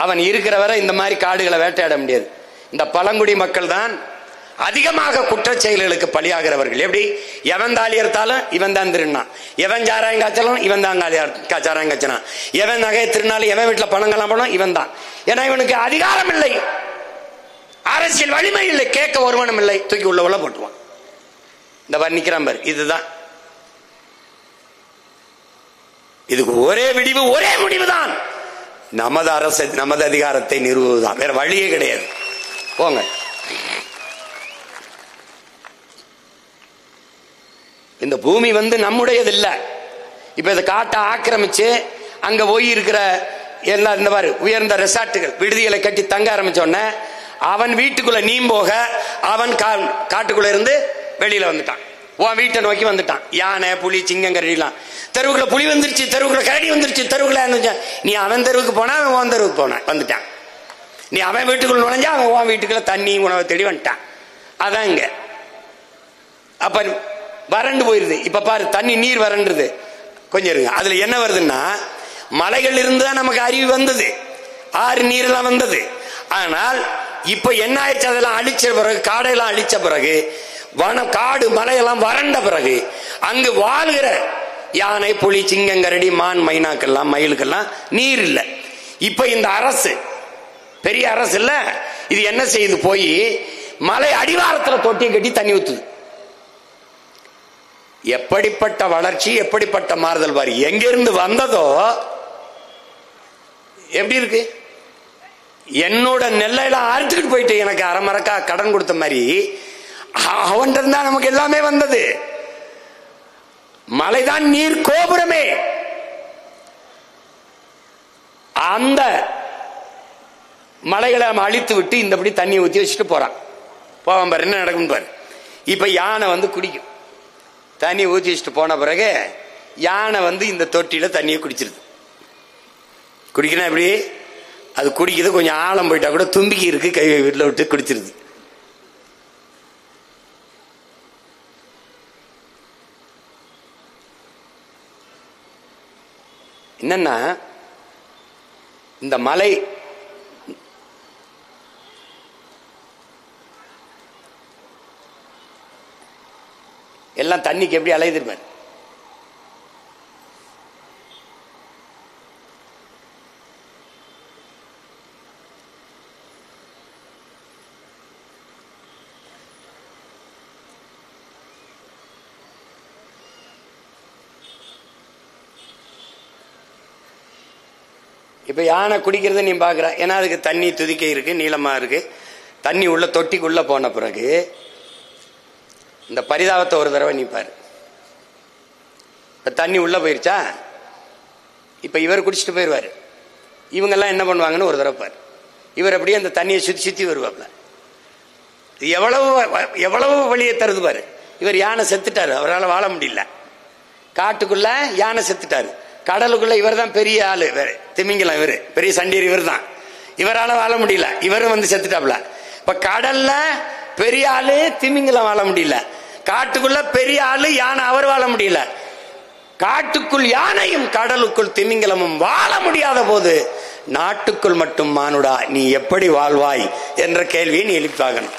S2: அவன் இருக்கிற வரை இந்த மாதிரி காடுகளை வேட்டையாட முடியாது. இந்த பழங்குடி மக்கள் தான் அதிகமாக குற்றச் செயல்களுக்கு பலியாகிறவர்கள். எப்படி? எவன் தாலி எடுத்தாலும் இவன் தான் திருநான், எவன் சாராயம் காய்ச்சலும் இவன் தான் சாராயம் காய்ச்சனான், எவன் நகை திருநாளும் எவன் வீட்டுல பணங்கள்லாம் போனோம் இவன் தான். ஏன்னா இவனுக்கு அதிகாரம் இல்லை, அரசியல் வலிமை இல்லை, கேட்க ஒருவனும் இல்லை, தூக்கி உள்ள போட்டுவான். இந்த வர்ணிக்கிறான் பார், இதுதான் இதுக்கு ஒரே விடிவு, ஒரே முடிவுதான். நமது அரசு நமது அதிகாரத்தை நிறுவுவதுதான், வேற வழியே கிடையாது. போங்க. இந்த பூமி நம்முடையது இல்ல. இப்ப இதை காட்டை ஆக்கிரமிச்சு அங்க போய் இருக்கிற எல்லாம் இந்த மாதிரி உயர்ந்த ரெசார்ட்டுகள் விடுதிகளை கட்டி தங்க ஆரம்பிச்சோடனே அவன் வீட்டுக்குள்ள நீ போக அவன் காட்டுக்குள்ள இருந்து வெளியில வந்துட்டான், உன் வீட்டை நோக்கி வந்துட்டான். யானை புலி சிங்கம் கரடிலாம் தெருவுக்குள்ள புலி வந்துருச்சு, தெருவுக்குள்ள கரடி வந்துருச்சு, தெருவுக்குள்ள நீ அவன் தெருவுக்கு போனா அவன் உன் தெருவுக்கு போனான் வந்துட்டான். நீ அவன் வீட்டுக்குள்ள நுழைஞ்சா அவன் உன் வீட்டுக்குள்ள தண்ணி உணவை தேடி வந்துட்டான். அதான் இங்க. அப்ப வறண்டு போயிருது. இப்ப பாரு, தண்ணி நீர் வறண்டுது. கொஞ்சம் இருங்க, அதுல என்ன வருதுன்னா மலைகள் இருந்துதான் நமக்கு அருவி வந்தது, ஆறு நீரெல்லாம் வந்தது. ஆனால் இப்ப என்ன ஆயிடுச்சு, அதெல்லாம் அழிச்ச பிறகு, காடெல்லாம் அழிச்ச பிறகு, வனம் காடு மலையெல்லாம் வறண்ட பிறகு அங்கு வாழ்கிற யானை புலி சிங்கம் கரடி மான் மைனாக்கெல்லாம் மயிலுக்கெல்லாம் நீர் இல்லை. இப்ப இந்த அரசு பெரிய அரசு இல்ல, இது என்ன செய்யுது, போய் மலை அடிவாரத்துல தொட்டியை கட்டி தண்ணி ஊத்துது. எப்படிப்பட்ட வளர்ச்சி, எப்படிப்பட்ட மாறுதல் பாரு. எங்கிருந்து வந்ததோ எப்படி இருக்கு. என்னோட நெல்லையெல்லாம் அறுத்துக்கிட்டு போயிட்டு எனக்கு அரைமரக்கா கடன் கொடுத்த மாதிரி அவன் இருந்தா நமக்கு எல்லாமே வந்தது. மலைதான் நீர் கோபுரமே. அந்த மலைகளை நம்ம அழித்து விட்டு இந்தபடி தண்ணி ஊற்றி வச்சுட்டு போறான். போவான் பாரு, என்ன நடக்கும் பாரு. இப்ப யானை குடிக்கும். தண்ணி ஊற்றி வச்சுட்டு போன பிறகு யானை இந்த தொட்டியில தண்ணியை குடிச்சிருது. குடிக்கணும் எப்படி? அது குடிக்குது, கொஞ்சம் ஆழம் போயிட்டா கூட தும்பிக்கி இருக்கு, கை வீட்டில் விட்டு குடிச்சிருது. என்னன்னா இந்த மலை எல்லாம் தண்ணிக்கு எப்படி அலையுதுப்பார். இப்ப யானை குடிக்கிறத நீ பாக்குற, ஏன்னா அதுக்கு தண்ணி துதிக்கை இருக்கு, நீளமா இருக்கு. தண்ணி உள்ள தொட்டிக்குள்ள போன பிறகு இந்த பரிதாபத்தை ஒரு தடவை நீ பாரு. இப்ப தண்ணி உள்ள போயிருச்சா, இப்ப இவர் குடிச்சிட்டு போயிருவாரு. இவங்க எல்லாம் என்ன பண்ணுவாங்கன்னு ஒரு தடவை பாரு. இவர் அப்படியே அந்த தண்ணியை சுத்தி சுத்தி வருவாப்ல. எவ்வளவு எவ்வளவு வழியை தருது பாரு. இவர் யானை செத்துட்டாரு, அவரால் வாழ முடியல. காட்டுக்குள்ள யானை செத்துட்டாரு, கடலுக்குள்ள இவர் தான் பெரிய ஆளு, திமிங்கலம் இவர் பெரிய சண்டீர் இவர் தான், இவரால் வாழ முடியல, இவரும் வந்து செத்துட்டாப்ல. இப்ப கடல்ல பெரிய ஆளு திமிங்கலம் வாழ முடியல, காட்டுக்குள்ள பெரிய ஆளு யானை அவர் வாழ முடியல. காட்டுக்குள் யானையும் கடலுக்குள் திமிங்கலமும் வாழ முடியாத போது நாட்டுக்குள் மட்டும் மானுடா நீ எப்படி வாழ்வாய் என்ற கேள்வியை நீ எழுப்பாகணும்.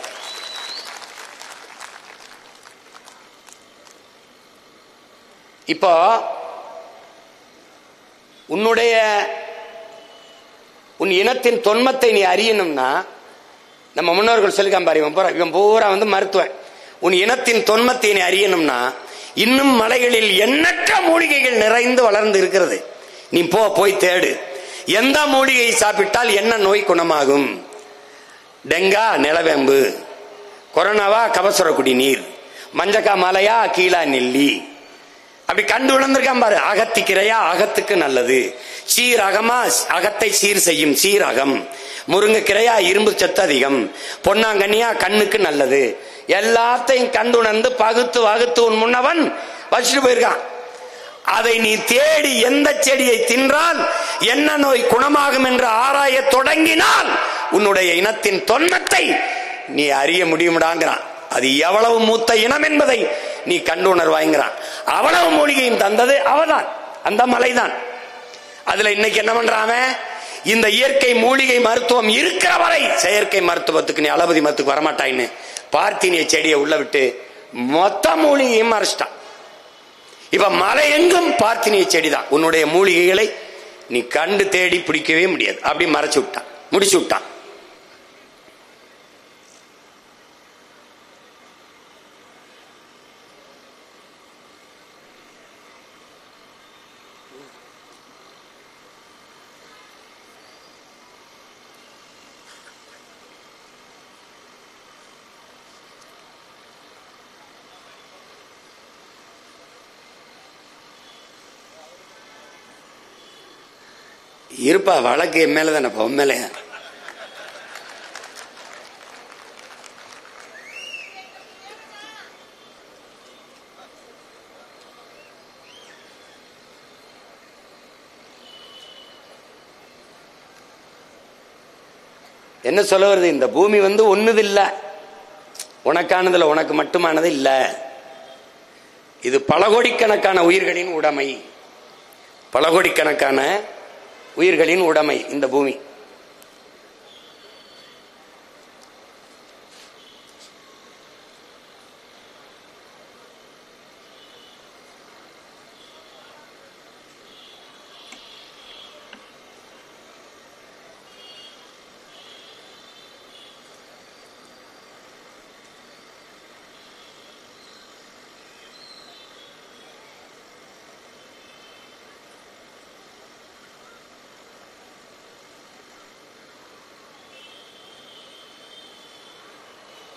S2: இப்போ உன் இனத்தின் தொன்மத்தை நீ அறியணும்னா, நம்ம முன்னோர்கள் சொல்லிக்காம பாரு, இவன் பூரா வந்து மருத்துவன். உன் இனத்தின் தொன்மத்தை நீ அறியணும்னா, இன்னும் மலைகளில் எண்ணற்ற மூலிகைகள் நிறைந்து வளர்ந்து இருக்கிறது. நீ போய் தேடு. எந்த மூலிகை சாப்பிட்டால் என்ன நோய் குணமாகும்? டெங்கா நிலவேம்பு, கொரோனாவா கபசுர குடிநீர், மஞ்சக்கா மலையா கீழா நெல்லி, அப்படி கண்டு உணர்ந்திருக்கான் பாரு. அகத்திக்கிறையா அகத்துக்கு நல்லது, சீரகமா அகத்தை சீர் செய்யும் சீரகம், முருங்கைக்கிறையா இரும்பு சத்து அதிகம், பொன்னாங்கண்ணியா கண்ணுக்கு நல்லது. எல்லாத்தையும் கண்டு உணர்ந்து பகுத்து வகுத்து உன் முன்னவன் வச்சுட்டு போயிருக்கான். அதை நீ தேடி எந்த செடியை தின்றால் என்ன நோய் குணமாகும் என்று ஆராய தொடங்கினால் உன்னுடைய இனத்தின் தொன்மத்தை நீ அறிய முடியும்டாங்கிறான். அது எவ்வளவு மூத்த இனம் என்பதை நீ கண்டு உணர்வாய்கிறான். அவ்வளவு மூலிகையும் தந்தது அவதான், அந்த மலைதான். அதுல இன்னைக்கு என்ன பண்றான்? இந்த இயற்கை மூலிகை மருத்துவம் இருக்கிற வரை செயற்கை மருத்துவத்துக்கு நீ அளபதி மருத்துவத்துக்கு வரமாட்டாயின்னு பார்த்தீனிய செடியை உள்ள விட்டு மொத்த மூலிகையும் மறைச்சிட்டான். இப்ப மலை எங்கும் பார்த்தினிய செடிதான். உன்னுடைய மூலிகைகளை நீ கண்டு தேடி பிடிக்கவே முடியாது, அப்படி மறைச்சு விட்டான், முடிச்சு விட்டான். இருப்பா, வழக்கு என் மேலதானே, உண்மையிலே என்ன சொல்ல வருது? இந்த பூமி வந்து ஒண்ணுது இல்ல, உனக்கானதுல உனக்கு மட்டுமானது இல்ல. இது பல கோடிக்கணக்கான உயிர்களின் உடைமை, பல கோடிக்கணக்கான உயிர்களின் உடைமை இந்த பூமி.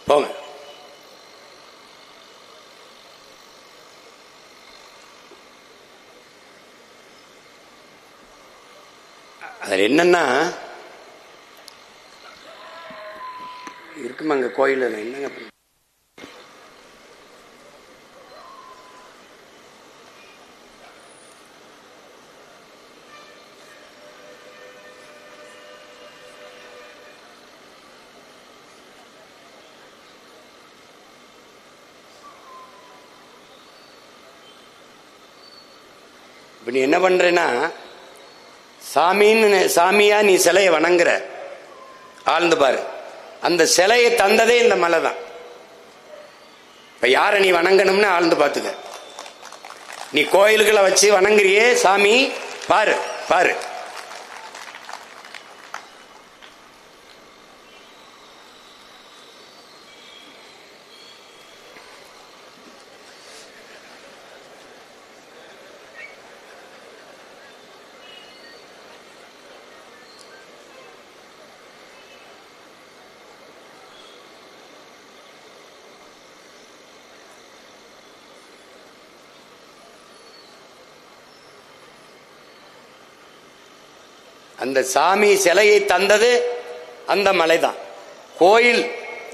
S2: போங்க. அது என்னன்னா இருக்குமா அங்க கோயில் என்னங்க இப்ப நீ என்ன பண்றேன்னா, சாமியா நீ சிலையை வணங்குற, ஆழ்ந்து பாரு, அந்த சிலையை தந்ததே இந்த மலை தான். இப்ப யாரை நீ வணங்கணும்னு ஆழ்ந்து பார்த்துக்க. நீ கோயில்களை வச்சு வணங்குறியே சாமி, பாரு பாரு. அந்த சாமி சிலையை தந்தது அந்த மலைதான். கோயில்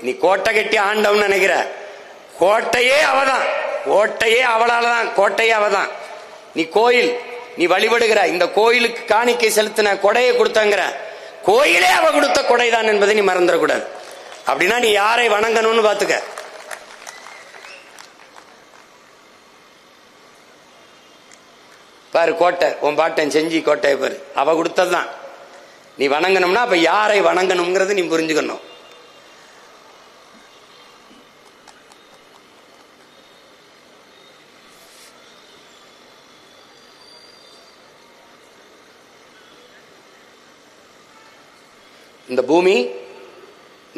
S2: நீ கோட்டை கட்டி ஆண்டவன் நினைக்கிற, கோட்டையே அவதான், கோட்டையே அவளாலதான், கோட்டையே அவதான். நீ கோயில் நீ வழிபடுகிற, இந்த கோயிலுக்கு காணிக்கை செலுத்தின கொடையை கொடுத்தங்கிற, கோயிலே அவ கொடுத்த கொடைதான் என்பதை நீ மறந்துடக்கூடாது. அப்படின்னா நீ யாரை வணங்கணும்னு பாத்துக்க. பாரு கோட்டை, உன் பாட்டன் செஞ்சி கோட்டையை பாரு, அவ கொடுத்ததுதான். நீ வணங்கணும்னா அப்ப யாரை வணங்கணும்ங்கிறது நீ புரிஞ்சுக்கணும். இந்த பூமி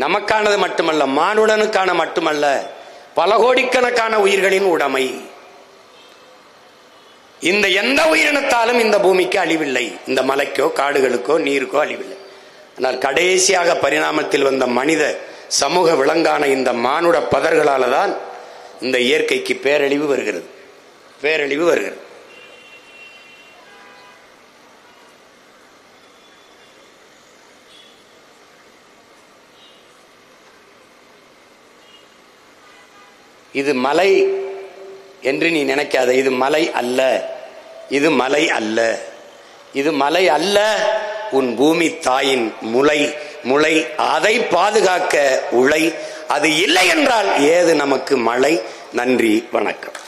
S2: நமக்கானது மட்டுமல்ல, மானுடனுக்கான மட்டுமல்ல, பல கோடிக்கணக்கான உயிர்களின் உடைமை. இந்த எந்த உயிரினத்தாலும் இந்த பூமிக்கு அழிவில்லை, இந்த மலைக்கோ காடுகளுக்கோ நீருக்கோ அழிவில்லை. ஆனால் கடைசியாக பரிணாமத்தில் வந்த மனித சமூக விலங்கான இந்த மானுட பதர்களால தான் இந்த இயற்கைக்கு பேரழிவு வருகிறது, பேரழிவு வருகிறது. இது மலை என்று நீ நினைக்காத, இது மலை அல்ல, இது மலை அல்ல, இது மலை அல்ல, உன் பூமி தாயின் முளை, முளை, அதை பாதுகாக்க உழை. அது இல்லை என்றால் ஏது நமக்கு மழை? நன்றி, வணக்கம்.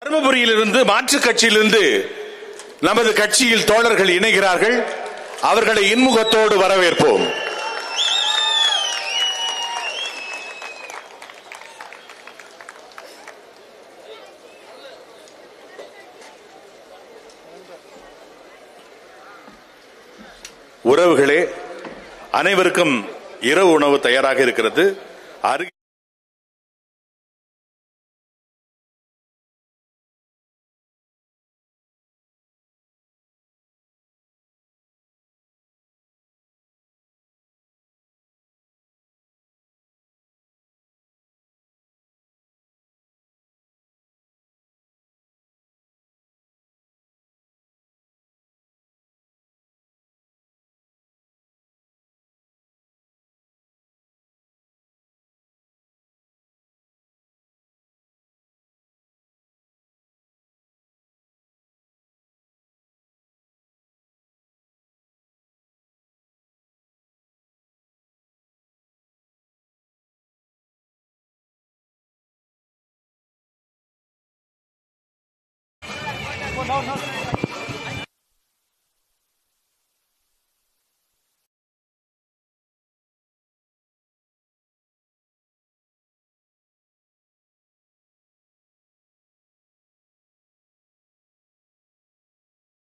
S1: தருமபுரியிலிருந்து மாற்றுக் கட்சியிலிருந்து நமது கட்சியில் தோழர்கள் இணைகிறார்கள். அவர்களை இன்முகத்தோடு வரவேற்போம். உறவுகளே, அனைவருக்கும் இரவு உணவு தயாராக இருக்கிறது.
S5: no.